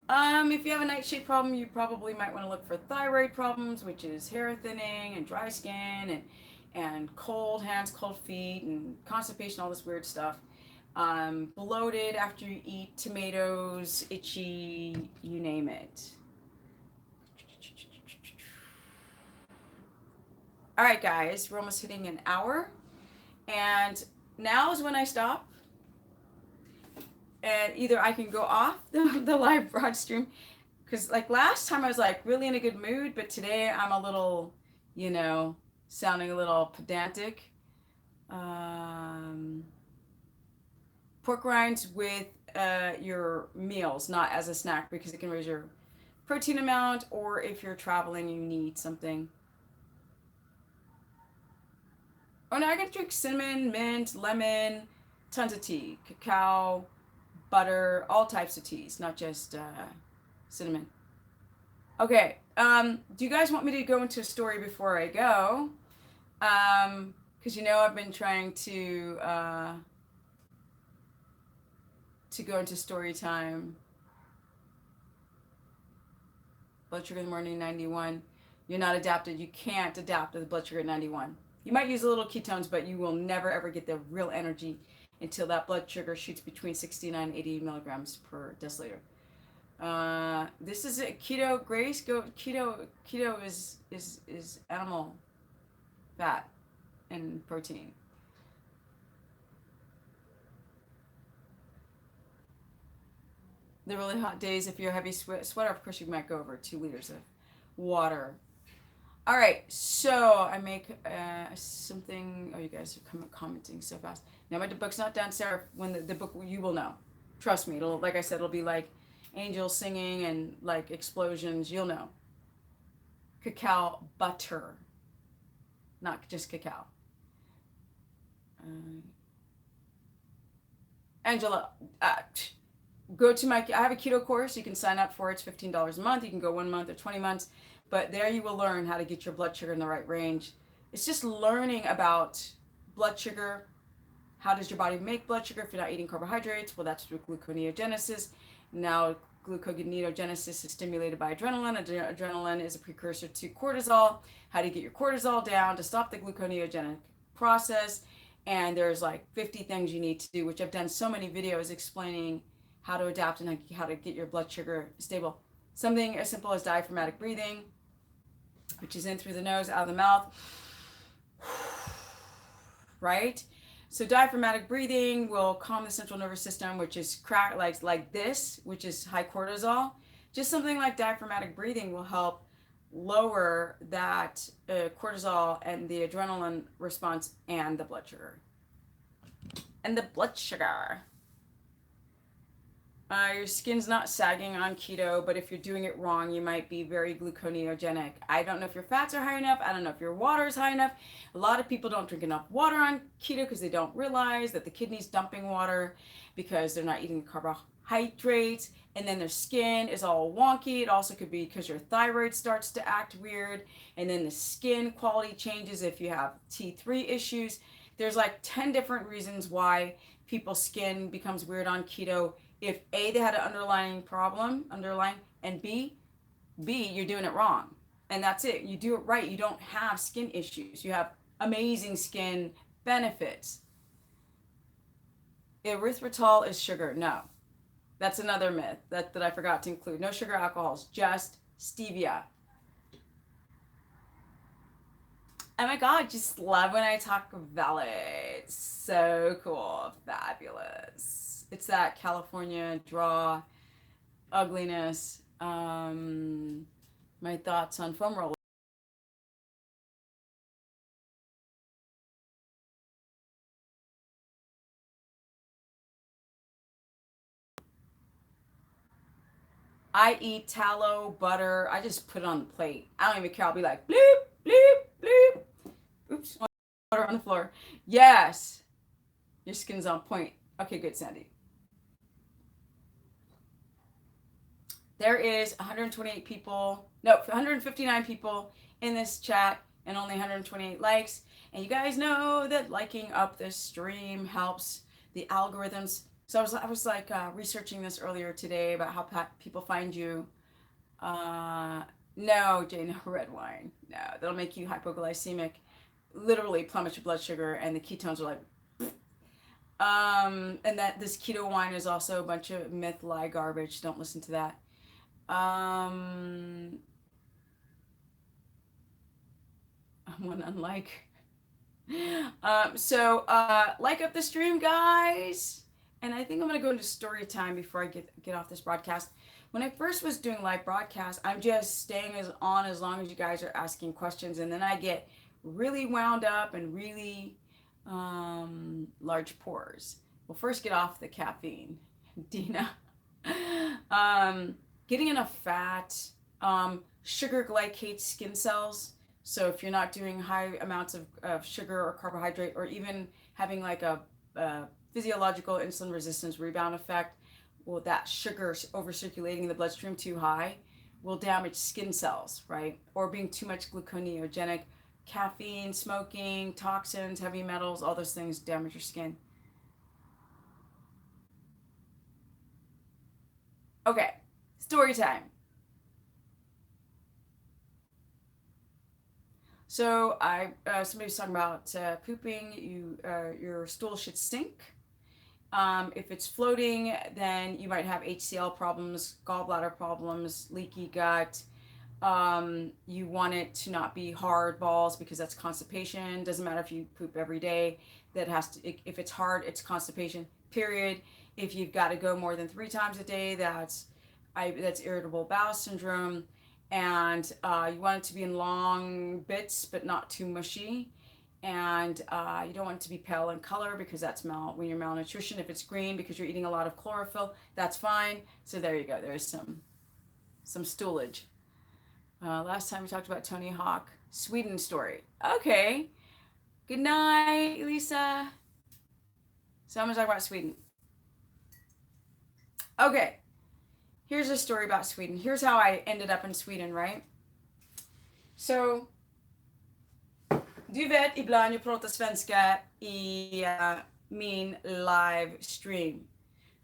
If you have a nightshade problem, you probably might want to look for thyroid problems, which is hair thinning and dry skin and cold hands, cold feet, and constipation, all this weird stuff. Bloated after you eat, tomatoes, itchy, you name it. All right, guys, we're almost hitting an hour, and now is when I stop, and either I can go off the live broad stream, because like last time I was like really in a good mood, but today I'm a little, you know, sounding a little pedantic. Um, Pork rinds with your meals, not as a snack, because it can raise your protein amount, or if you're traveling, you need something. Oh no, I gotta drink cinnamon, mint, lemon, tons of tea, cacao, butter, all types of teas, not just cinnamon. Okay, do you guys want me to go into a story before I go? Because you know I've been trying to go into story time. Blood sugar in the morning 91. You're not adapted. You can't adapt to the blood sugar at 91. You might use a little ketones, but you will never ever get the real energy until that blood sugar shoots between 69 and 80 milligrams per deciliter. This is a keto. Grace, go keto is animal fat and protein. The really hot days, if you're a heavy sweater, of course you might go over 2 liters of water. All right, so I make something. Oh, you guys are commenting so fast. Now my book's not done, Sarah. When the book, you will know. Trust me. It'll, like I said, it'll be like angels singing and like explosions. You'll know. Cacao butter, not just cacao. Uh, Angela, go to my. I have a keto course. You can sign up for it. It's $15 a month. You can go 1 month or 20 months. But there you will learn how to get your blood sugar in the right range. It's just learning about blood sugar. How does your body make blood sugar if you're not eating carbohydrates? Well, that's through gluconeogenesis. Now, gluconeogenesis is stimulated by adrenaline. Adrenaline is a precursor to cortisol. How do you get your cortisol down to stop the gluconeogenic process? And there's like 50 things you need to do, which I've done so many videos explaining how to adapt and how to get your blood sugar stable. Something as simple as diaphragmatic breathing, which is in through the nose, out of the mouth, right? So diaphragmatic breathing will calm the central nervous system, which is like this, which is high cortisol. Just something like diaphragmatic breathing will help lower that cortisol and the adrenaline response and the blood sugar. And the blood sugar. Your skin's not sagging on keto, but if you're doing it wrong, you might be very gluconeogenic. I don't know if your fats are high enough. I don't know if your water is high enough. A lot of people don't drink enough water on keto because they don't realize that the kidney's dumping water because they're not eating carbohydrates, and then their skin is all wonky. It also could be because your thyroid starts to act weird, and then the skin quality changes if you have T3 issues. There's like 10 different reasons why people's skin becomes weird on keto. If A, they had an underlying problem, and B, you're doing it wrong. And that's it. You do it right. You don't have skin issues. You have amazing skin benefits. Erythritol is sugar. No. That's another myth that I forgot to include. No sugar alcohols, just stevia. Oh my God, just love when I talk velvet. So cool. Fabulous. It's that California draw ugliness. My thoughts on foam roller. I eat tallow, butter. I just put it on the plate. I don't even care. I'll be like, bloop, bloop, bloop. Oops, water on the floor. Yes, your skin's on point. Okay, good, Sandy. There is 128 people, no, 159 people in this chat and only 128 likes. And you guys know that liking up this stream helps the algorithms. So I was like researching this earlier today about how people find you. No, Jay, no red wine. No, that'll make you hypoglycemic, literally plummet your blood sugar, and the ketones are like. And that this keto wine is also a bunch of myth, lie, garbage. Don't listen to that. one unlike. Like up the stream, guys. And I think I'm gonna go into story time before I get off this broadcast. When I first was doing live broadcasts, I'm just staying as long as you guys are asking questions, and then I get really wound up and really large pores. We'll first get off the caffeine, Dina. um, Getting enough fat, sugar glycates skin cells. So if you're not doing high amounts of sugar or carbohydrate, or even having like a physiological insulin resistance rebound effect, well, that sugar over circulating in the bloodstream too high will damage skin cells, right? Or being too much gluconeogenic, caffeine, smoking, toxins, heavy metals, all those things damage your skin. Okay, story time. So somebody was talking about pooping. Your stool should stink. If it's floating, then you might have HCl problems, gallbladder problems, leaky gut. You want it to not be hard balls because that's constipation. Doesn't matter if you poop every day. That has to. If it's hard, it's constipation. Period. If you've got to go more than 3 times a day, that's irritable bowel syndrome. And you want it to be in long bits, but not too mushy. And you don't want it to be pale in color because that's when you're malnutrition. If it's green because you're eating a lot of chlorophyll, that's fine. So there you go. There's some stoolage. Last time we talked about Tony Hawk, Sweden story. Okay. Good night, Lisa. So I'm gonna talk about Sweden. Okay. Here's a story about Sweden. Here's how I ended up in Sweden, right? So, du vet, ibland jag pratar svenska i min livestream.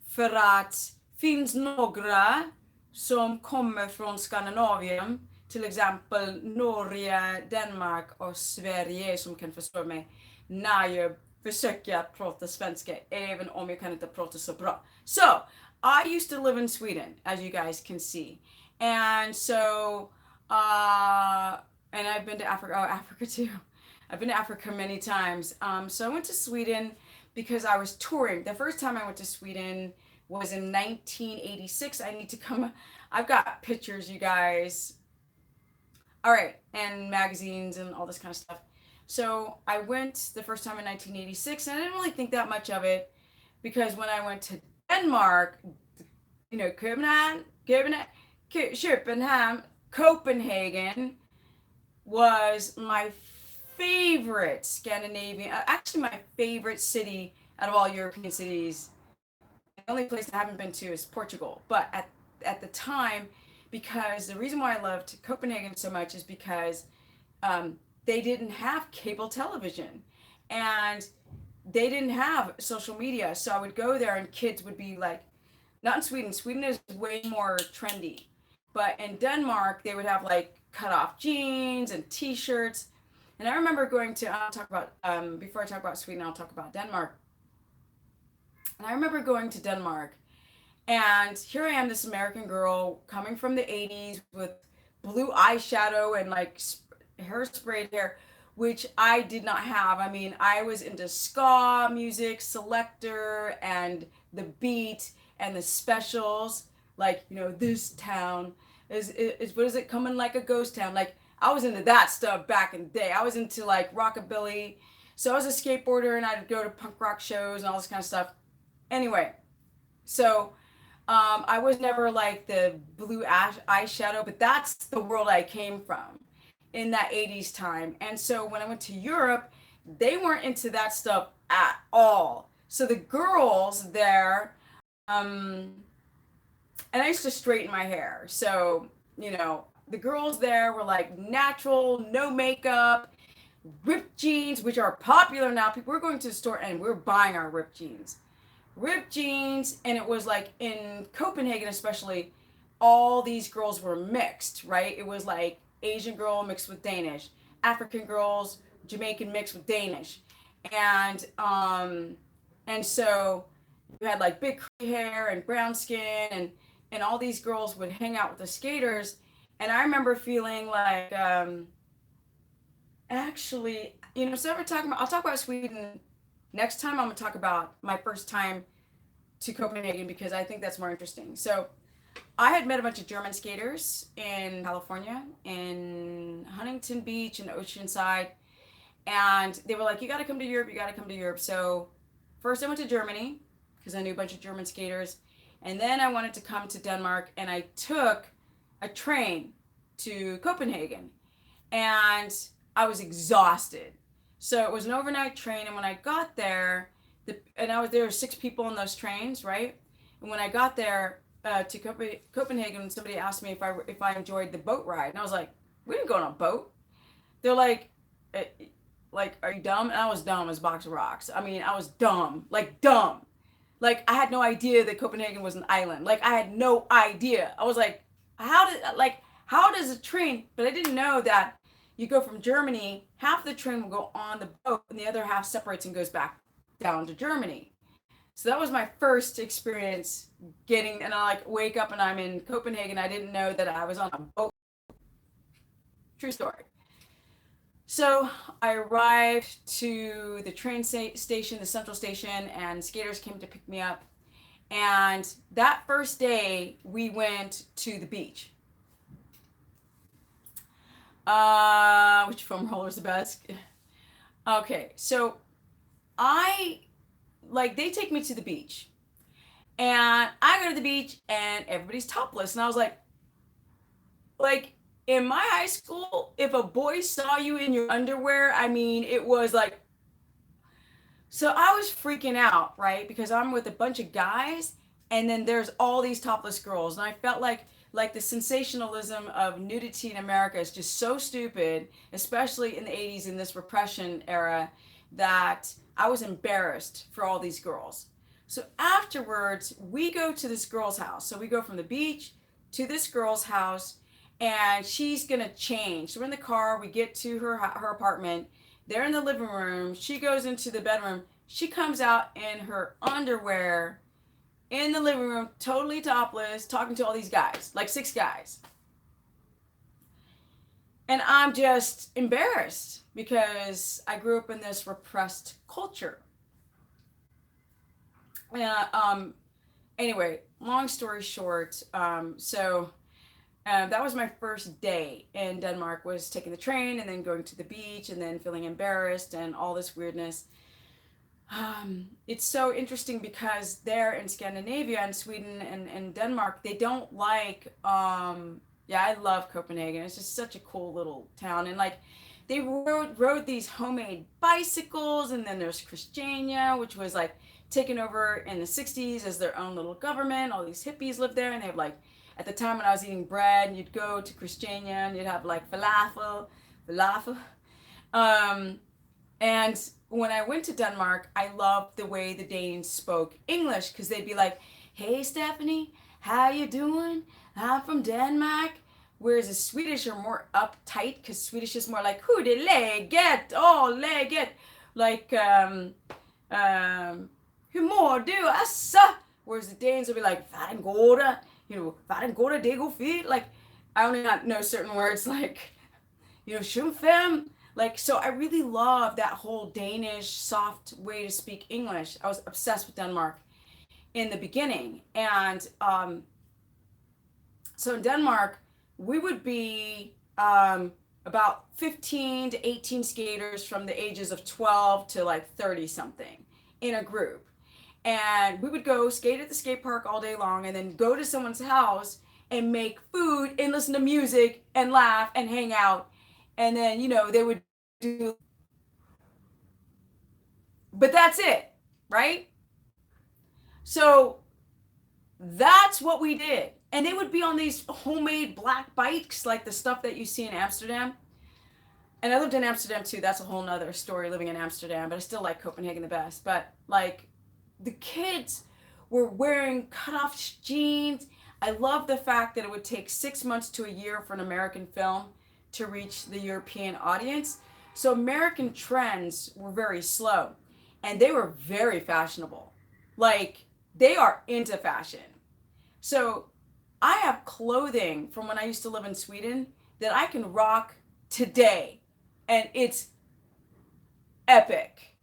För att finns några som kommer från Skandinavien, till exempel Norge, Danmark och Sverige, som kan förstå mig när jag försöker prata svenska, även om jag kan inte prata så bra. So, I used to live in Sweden, as you guys can see. And so, and I've been to Africa, Africa too. I've been to Africa many times. So I went to Sweden because I was touring. The first time I went to Sweden was in 1986. I need to come, I've got pictures, you guys. All right, and magazines and all this kind of stuff. So I went the first time in 1986, and I didn't really think that much of it because when I went to Denmark, you know, Copenhagen was my favorite Scandinavian, actually my favorite city out of all European cities. The only place I haven't been to is Portugal. But at the time, because the reason why I loved Copenhagen so much is because they didn't have cable television. And they didn't have social media. So I would go there and kids would be like, not in Sweden. Sweden is way more trendy. But in Denmark, they would have like cut off jeans and t-shirts. And I remember going to, I'll talk about, before I talk about Sweden, I'll talk about Denmark. And I remember going to Denmark. And here I am, this American girl coming from the 80s with blue eyeshadow and like hair, which I did not have. I mean, I was into ska music, Selector, and the beat and the specials. Like, you know, this town is what is it, coming like a ghost town? Like, I was into that stuff back in the day. I was into like rockabilly. So I was a skateboarder and I'd go to punk rock shows and all this kind of stuff. Anyway, so I was never like the blue eyeshadow, but that's the world I came from in that 80s time. And so when I went to Europe, they weren't into that stuff at all. So the girls there, and I used to straighten my hair. So, you know, the girls there were like natural, no makeup, ripped jeans, which are popular now. People were going to the store and we're buying our ripped jeans. Ripped jeans, and it was like in Copenhagen especially, all these girls were mixed, right? It was like Asian girl mixed with Danish, African girls, Jamaican mixed with Danish. And so you had like big curly hair and brown skin, and all these girls would hang out with the skaters. And I remember feeling like Actually, so we're talking about, I'll talk about Sweden next time. I'm gonna talk about my first time to Copenhagen because I think that's more interesting. So I had met a bunch of German skaters in California, in Huntington Beach and Oceanside, and they were like, "You got to come to Europe. You got to come to Europe." So first I went to Germany because I knew a bunch of German skaters, and then I wanted to come to Denmark, and I took a train to Copenhagen, and I was exhausted. So it was an overnight train, and when I got there, there were 6 people in those trains, right? And when I got there to Copenhagen, somebody asked me if I enjoyed the boat ride, and I was like, "We didn't go on a boat." They're eh, like, "Are you dumb?" And I was dumb as a box of rocks. I mean, I was dumb, like dumb. Like I had no idea that Copenhagen was an island. Like I had no idea. I was like, how does a train? But I didn't know that you go from Germany, half the train will go on the boat and the other half separates and goes back down to Germany. So that was my first experience getting, and I like wake up and I'm in Copenhagen. I didn't know that I was on a boat. True story. So I arrived to the train station, the central station, and skaters came to pick me up. And that first day, we went to the beach. Which foam roller is the best? Okay, so I they take me to the beach, and I go to the beach, and everybody's topless, and I was like in my high school, if a boy saw you in your underwear, I mean, it was like, so I was freaking out, right? Because I'm with a bunch of guys, and then there's all these topless girls, and I felt like the sensationalism of nudity in America is just so stupid, especially in the 80s in this repression era, that I was embarrassed for all these girls. So afterwards, we go to this girl's house. So we go from the beach to this girl's house, and she's gonna change. So we're in the car. We get to her apartment. They're in the living room. She goes into the bedroom. She comes out in her underwear in the living room, totally topless, talking to all these guys, like 6 guys. And I'm just embarrassed because I grew up in this repressed culture. Anyway, long story short, that was my first day in Denmark, was taking the train and then going to the beach and then feeling embarrassed and all this weirdness. It's so interesting because there in Scandinavia and Sweden and Denmark, they don't like, yeah, I love Copenhagen. It's just such a cool little town. And like, they rode these homemade bicycles, and then there's Christiania, which was like taken over in the 60s as their own little government. All these hippies lived there, and they have like, at the time when I was eating bread, you'd go to Christiania and you'd have like falafel. Um, and when I went to Denmark, I loved the way the Danes spoke English, because they'd be like, "Hey Stephanie, how you doing? I'm from Denmark." Whereas the Swedish are more uptight, because Swedish is more like, "Hur är läget? Läget." Like, "Hur mår du? Asså?" Whereas the Danes will be like, "Hvordan går det? Hvordan går det? Det går fint." Like, I only not know certain words, like, "Shumfem." Like, so I really love that whole Danish soft way to speak English. I was obsessed with Denmark in the beginning. And so in Denmark, we would be about 15 to 18 skaters from the ages of 12 to like 30 something in a group. And we would go skate at the skate park all day long, and then go to someone's house and make food and listen to music and laugh and hang out. And then, they would do, but that's it, right? So that's what we did. And they would be on these homemade black bikes, like the stuff that you see in Amsterdam. And I lived in Amsterdam too. That's a whole nother story, living in Amsterdam, but I still like Copenhagen the best. But like, the kids were wearing cut-off jeans. I love the fact that it would take 6 months to a year for an American film to reach the European audience. So American trends were very slow, and they were very fashionable. Like, they are into fashion. So I have clothing from when I used to live in Sweden that I can rock today. and it's epic.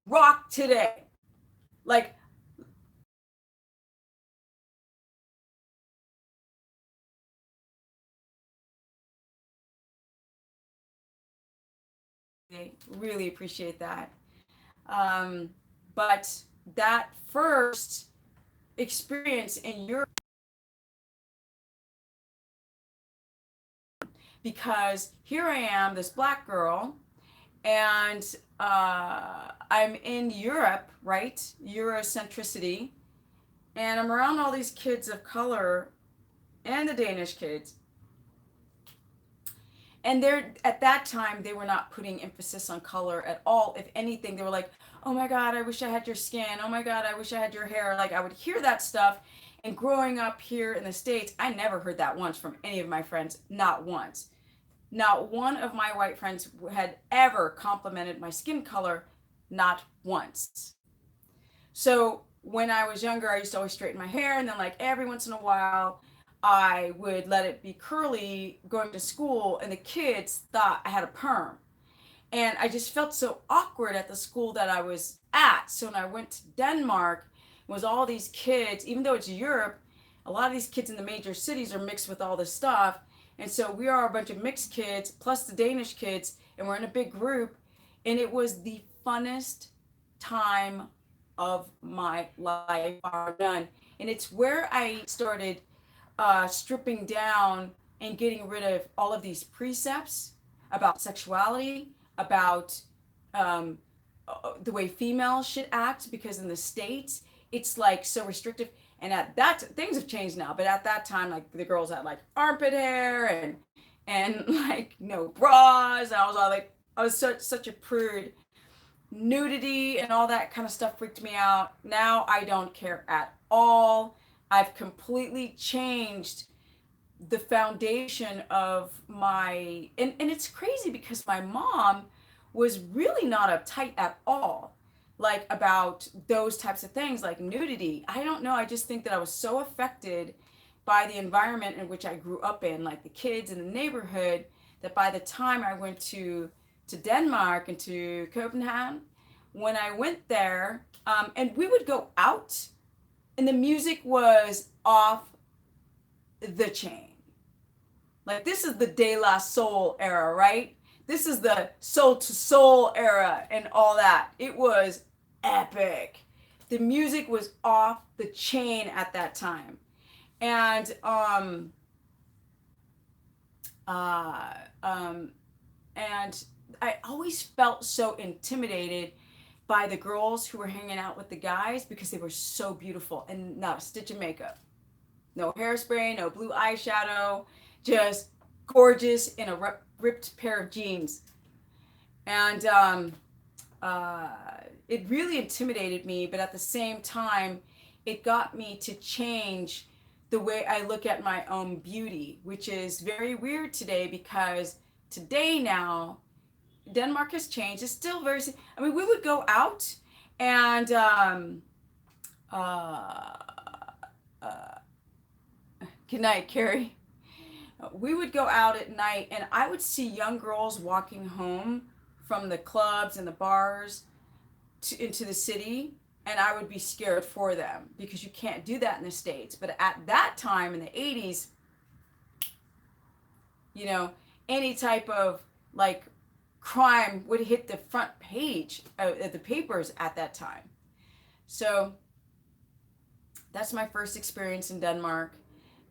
Rock today. Like, I really appreciate that. Um, but that first experience in Europe, because here I am, this black girl, and I'm in Europe, right? Eurocentricity, and I'm around all these kids of color and the Danish kids, and they're at that time they were not putting emphasis on color at all. If anything, they were like, oh my god, I wish I had your skin, oh my god, I wish I had your hair. Like, I would hear that stuff. And growing up here in the States, I never heard that once from any of my friends. Not once. Not one of my white friends had ever complimented my skin color. Not once. So when I was younger, I used to always straighten my hair, and then like every once in a while I would let it be curly going to school, and the kids thought I had a perm. And I just felt so awkward at the school that I was at. So when I went to Denmark, it was all these kids, even though it's Europe, a lot of these kids in the major cities are mixed with all this stuff. And so we are a bunch of mixed kids plus the Danish kids, and we're in a big group. And it was the funnest time of my life, bar none. And it's where I started stripping down and getting rid of all of these precepts about sexuality, about um, the way females should act, because in the States, it's like so restrictive. And at that, things have changed now, but at that time, like the girls had like armpit hair and like no bras. And I was all like, I was such a prude. Nudity and all that kind of stuff freaked me out. Now I don't care at all. I've completely changed the foundation of my, and it's crazy because my mom was really not uptight at all, like about those types of things like nudity. I don't know, I just think that I was so affected by the environment in which I grew up in, like the kids in the neighborhood, that by the time I went to Denmark and to Copenhagen, when I went there, and we would go out and the music was off the chain. Like, this is the De La Soul era, right? This is the Soul to Soul era and all that. It was epic. The music was off the chain at that time. And uh um and I always felt so intimidated by the girls who were hanging out with the guys because they were so beautiful and not a stitch of makeup, no hairspray, no blue eyeshadow, just gorgeous in a ripped pair of jeans. And uh, it really intimidated me, but at the same time, it got me to change the way I look at my own beauty, which is very weird today because today now, Denmark has changed. It's still very, I mean, we would go out and uh, uh, good night, Carrie. We would go out at night and I would see young girls walking home from the clubs and the bars into the city, and I would be scared for them because you can't do that in the States. But at that time in the 80s, you know, any type of like crime would hit the front page of the papers at that time. So that's my first experience in Denmark.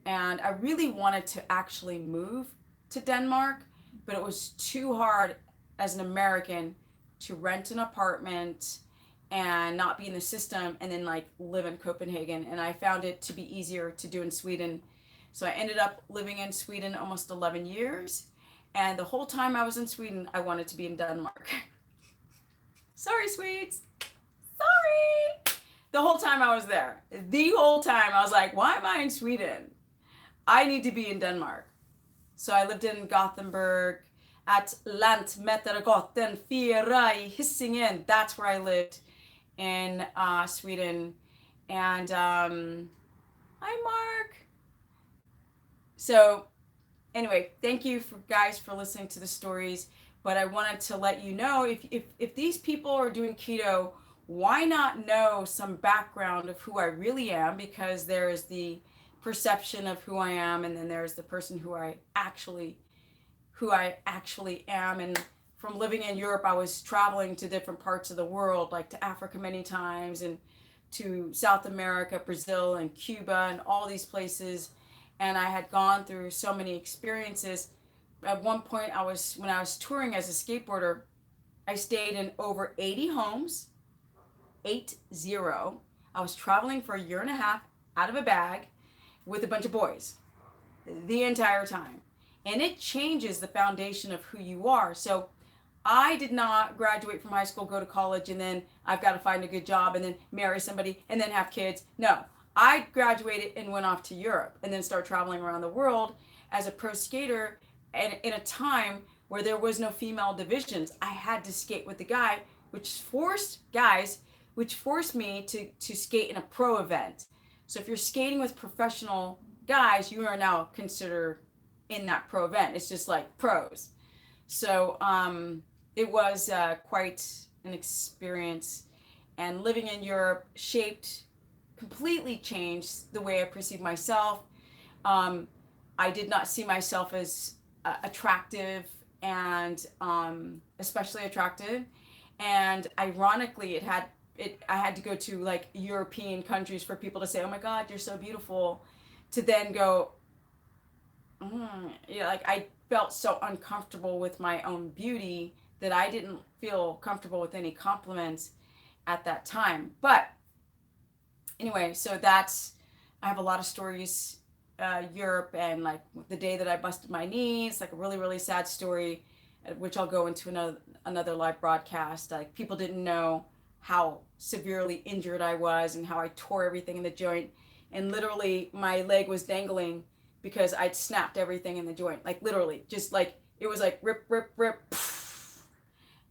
And I really wanted to actually move to Denmark, but it was too hard as an American to rent an apartment and not be in the system and then like live in Copenhagen. And I found it to be easier to do in Sweden. So I ended up living in Sweden almost 11 years. And the whole time I was in Sweden, I wanted to be in Denmark. Sorry, Swedes. Sorry. The whole time I was there, the whole time I was like, why am I in Sweden? I need to be in Denmark. So I lived in Gothenburg at Lantmätargatan 4 i Hisingen. That's where I lived in Sweden. And hi, Mark. So anyway, thank you for guys for listening to the stories. but I wanted to let you know, if these people are doing keto, why not know some background of who I really am? Because there is the perception of who I am, and then there's the person who I actually am. And from living in Europe, I was traveling to different parts of the world, like to Africa many times, and to South America, Brazil, and Cuba, and all these places. And I had gone through so many experiences. At one point, when I was touring as a skateboarder, I stayed in over 80 homes, 80. I was traveling for a year and a half out of a bag with a bunch of boys the entire time. And it changes the foundation of who you are. So I did not graduate from high school, go to college, and then I've got to find a good job and then marry somebody and then have kids. No, I graduated and went off to Europe and then started traveling around the world as a pro skater. And in a time where there was no female divisions, I had to skate with the guy, which forced me to skate in a pro event. So if you're skating with professional guys, you are now considered in that pro event. It's just like pros. So it was quite an experience, and living in Europe completely changed the way I perceive myself. I did not see myself as attractive, and especially attractive. And ironically, I had to go to like European countries for people to say, "Oh my God, you're so beautiful," to then go, yeah, like I felt so uncomfortable with my own beauty that I didn't feel comfortable with any compliments at that time. But anyway, so I have a lot of stories, Europe, and like the day that I busted my knees, like a really, really sad story, which I'll go into another live broadcast. Like people didn't know how severely injured I was and how I tore everything in the joint. And literally my leg was dangling because I'd snapped everything in the joint. Like literally, just like, it was like rip, rip, rip.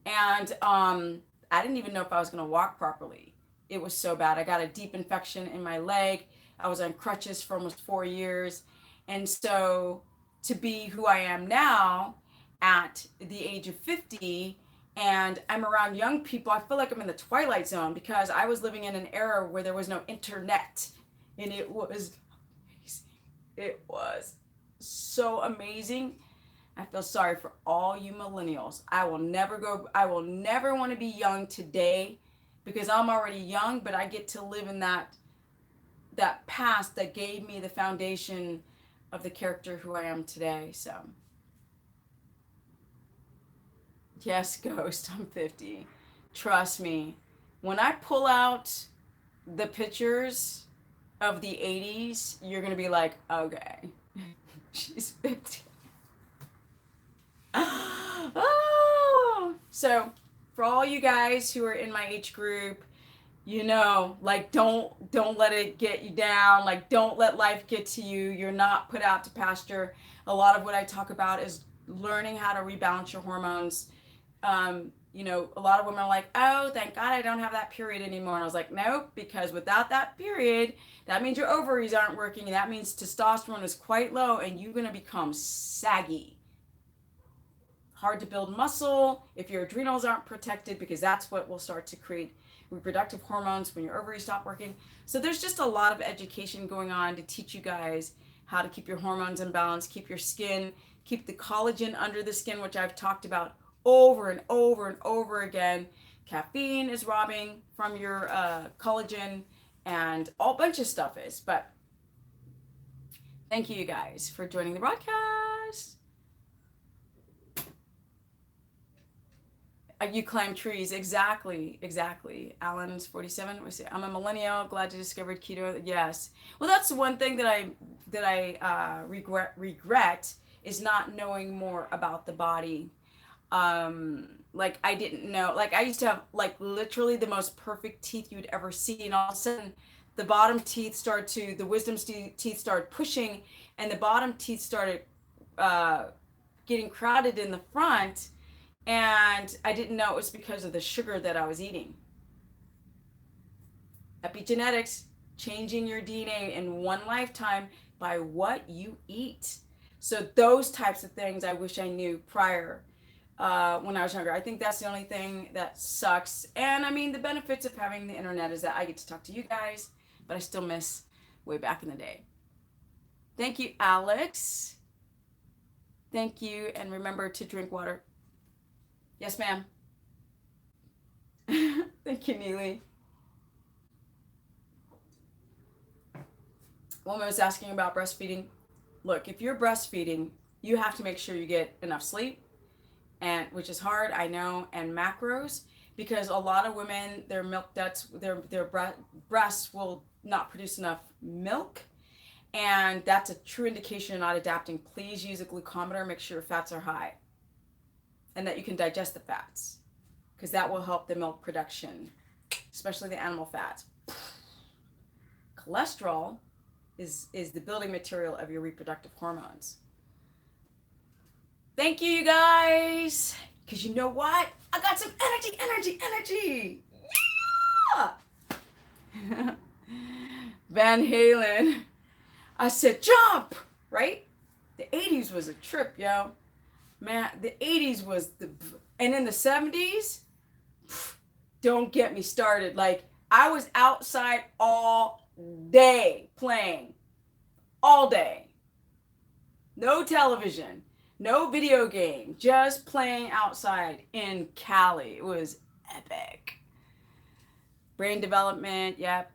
And I didn't even know if I was gonna walk properly. It was so bad. I got a deep infection in my leg. I was on crutches for almost 4 years. And so to be who I am now at the age of 50, and I'm around young people, I feel like I'm in the twilight zone because I was living in an era where there was no internet, and it was amazing. It was so amazing. I feel sorry for all you millennials. I will never want to be young today because I'm already young, but I get to live in that past that gave me the foundation of the character who I am today. So yes, Ghost, I'm 50. Trust me. When I pull out the pictures of the 80s, you're going to be like, okay, she's 50. Oh. So for all you guys who are in my age group, like don't let it get you down. Like don't let life get to you. You're not put out to pasture. A lot of what I talk about is learning how to rebalance your hormones. A lot of women are like, oh, thank God I don't have that period anymore. And I was like, nope, because without that period, that means your ovaries aren't working. And that means testosterone is quite low and you're going to become saggy. Hard to build muscle if your adrenals aren't protected, because that's what will start to create reproductive hormones when your ovaries stop working. So there's just a lot of education going on to teach you guys how to keep your hormones in balance, keep your skin, keep the collagen under the skin, which I've talked about over and over and over again. Caffeine is robbing from your collagen, and all bunch of stuff is. But thank you guys for joining the broadcast. You climb trees. Exactly. Alan's 47. I'm a millennial. Glad to discover keto. Yes. Well, that's one thing that I regret is not knowing more about the body. Like I didn't know. Like I used to have like literally the most perfect teeth you'd ever see, and all of a sudden, the bottom teeth the wisdom teeth started pushing, and the bottom teeth started getting crowded in the front. And I didn't know it was because of the sugar that I was eating. Epigenetics, changing your DNA in one lifetime by what you eat. So those types of things I wish I knew prior. when I was younger. I think that's the only thing that sucks. And I mean, the benefits of having the internet is that I get to talk to you guys, but I still miss way back in the day. Thank you, Alex. Thank you, and remember to drink water. Yes, ma'am. Thank you, Neely. Woman was asking about breastfeeding. Look, if you're breastfeeding, you have to make sure you get enough sleep, and which is hard, I know, and macros, because a lot of women, their milk ducts, their breasts will not produce enough milk, and that's a true indication of not adapting. Please use a glucometer. Make sure your fats are high, and that you can digest the fats, because that will help the milk production, especially the animal fats. Cholesterol is the building material of your reproductive hormones. Thank you, you guys. Because you know what? I got some energy. Yeah! Van Halen. I said, jump! Right? The 80s was a trip, yo. Man, the 80s was the... And in the 70s, don't get me started. Like, I was outside all day playing. All day. No television. No video game, just playing outside in Cali. It was epic. Brain development, yep.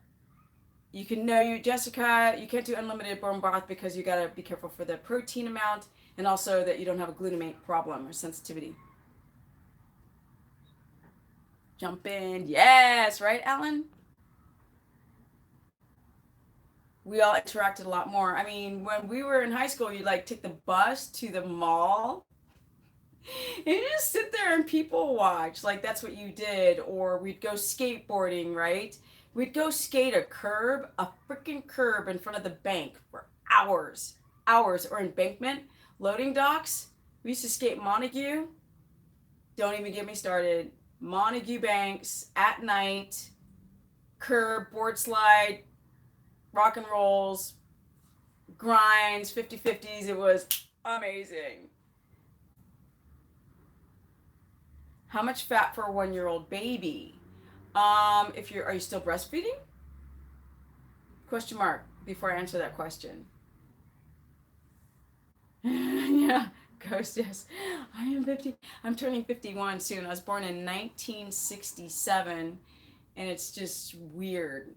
You can know you, Jessica, you can't do unlimited bone broth because you gotta be careful for the protein amount and also that you don't have a glutamate problem or sensitivity. Jump in, yes, right, Alan? We all interacted a lot more. I mean, when we were in high school, you'd like take the bus to the mall and you just sit there and people watch. Like that's what you did. Or we'd go skateboarding, right? We'd go skate a freaking curb in front of the bank for hours. Hours. Or embankment, loading docks. We used to skate Montague. Don't even get me started. Montague banks at night, curb, board slide, rock and rolls, grinds, 50-50s. It was amazing. How much fat for a 1-year-old baby? Are you still breastfeeding? Question mark before I answer that question. Yeah, Ghost, yes. I am 50. I'm turning 51 soon. I was born in 1967, and it's just weird.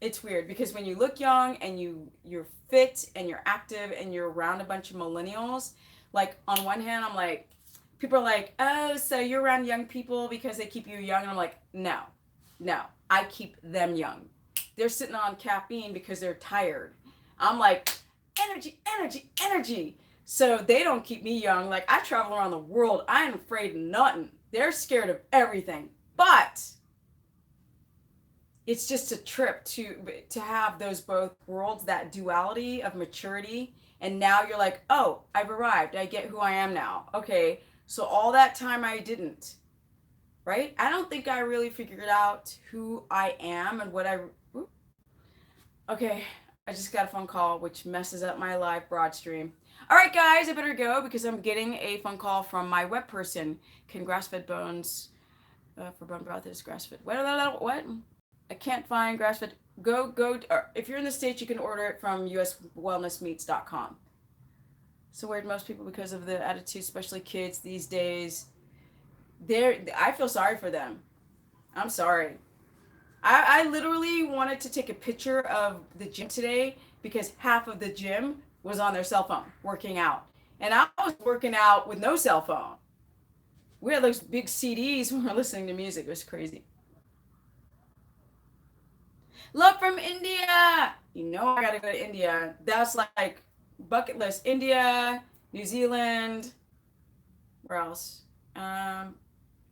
It's weird because when you look young and you're fit and you're active and you're around a bunch of millennials, like on one hand, I'm like, people are like, oh, so you're around young people because they keep you young. And I'm like, no, I keep them young. They're sitting on caffeine because they're tired. I'm like, energy. So they don't keep me young. Like I travel around the world. I ain't afraid of nothing. They're scared of everything. But it's just a trip to have those both worlds, that duality of maturity. And now you're like, oh, I've arrived. I get who I am now. Okay, so all that time I didn't, right? I don't think I really figured out who I am and what okay, I just got a phone call, which messes up my live broad stream. All right, guys, I better go because I'm getting a phone call from my web person. Can grass-fed bones for bone broth is grass-fed? What? I can't find grass-fed. Go. If you're in the States, you can order it from uswellnessmeats.com. So weird, most people, because of the attitude, especially kids these days, I feel sorry for them. I'm sorry. I literally wanted to take a picture of the gym today because half of the gym was on their cell phone working out. And I was working out with no cell phone. We had those big CDs when we were listening to music. It was crazy. Love from India. You know I gotta go to India. That's like bucket list. India, New Zealand. Where else? New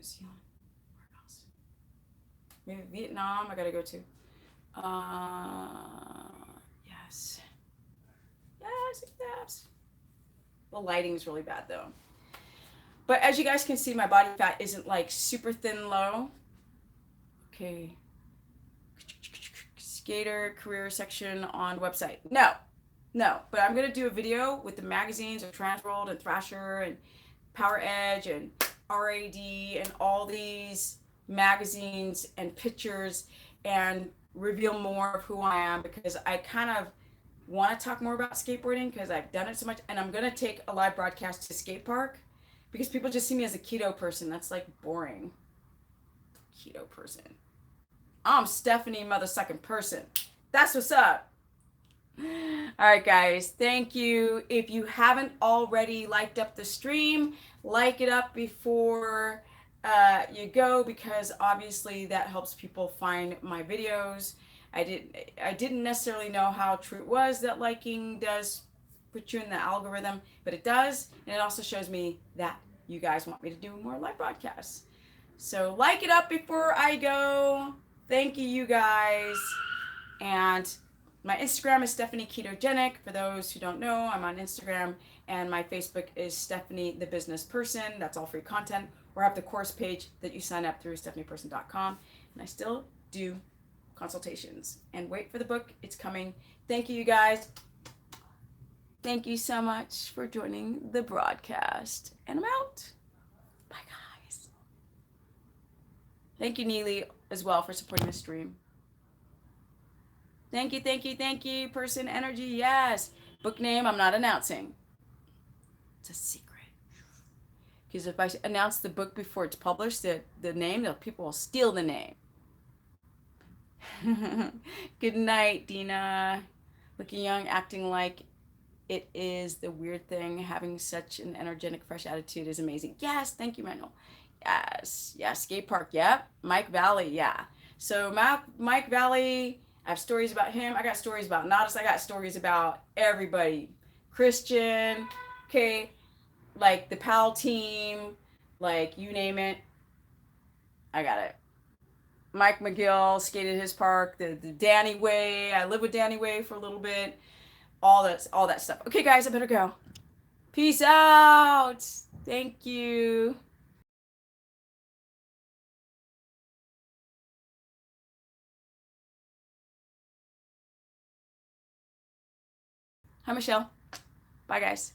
Zealand. Where else? Maybe Vietnam. I gotta go to. Yes. The lighting's really bad though. But as you guys can see, my body fat isn't like super thin low. Okay. Skater career section on website. No. But I'm gonna do a video with the magazines of Transworld and Thrasher and Power Edge and RAD and all these magazines and pictures and reveal more of who I am, because I kind of want to talk more about skateboarding because I've done it so much. And I'm going to take a live broadcast to skate park because people just see me as a keto person. That's like boring. Keto person. I'm Stephanie mother second person. That's what's up. All right, guys. Thank you. If you haven't already liked up the stream, like it up before you go, because obviously that helps people find my videos. I didn't necessarily know how true it was that liking does put you in the algorithm, but it does, and it also shows me that you guys want me to do more live broadcasts. So like it up before I go. Thank you, you guys. And my Instagram is Stephanie Ketogenic. For those who don't know, I'm on Instagram, and my Facebook is Stephanie the Business Person. That's all free content. Or I have the course page that you sign up through stephanieperson.com. And I still do consultations. And wait for the book. It's coming. Thank you, you guys. Thank you so much for joining the broadcast. And I'm out. Bye, guys. Thank you, Neely, as well, for supporting the stream. Thank you, thank you, thank you, Person Energy. Yes. Book name, I'm not announcing. It's a secret. Because if I announce the book before it's published, the name, people will steal the name. Good night, Dina. Looking young, acting like it is the weird thing. Having such an energetic, fresh attitude is amazing. Yes, thank you, Manuel. Yes, yes, skate park, yep. Mike Valley, yeah. So Mike Valley, I have stories about him. I got stories about Nadas. I got stories about everybody. Christian, okay, like the PAL team, like you name it. I got it. Mike McGill skated his park, the Danny Way. I lived with Danny Way for a little bit. All that stuff. Okay, guys, I better go. Peace out. Thank you. Hi, Michelle. Bye, guys.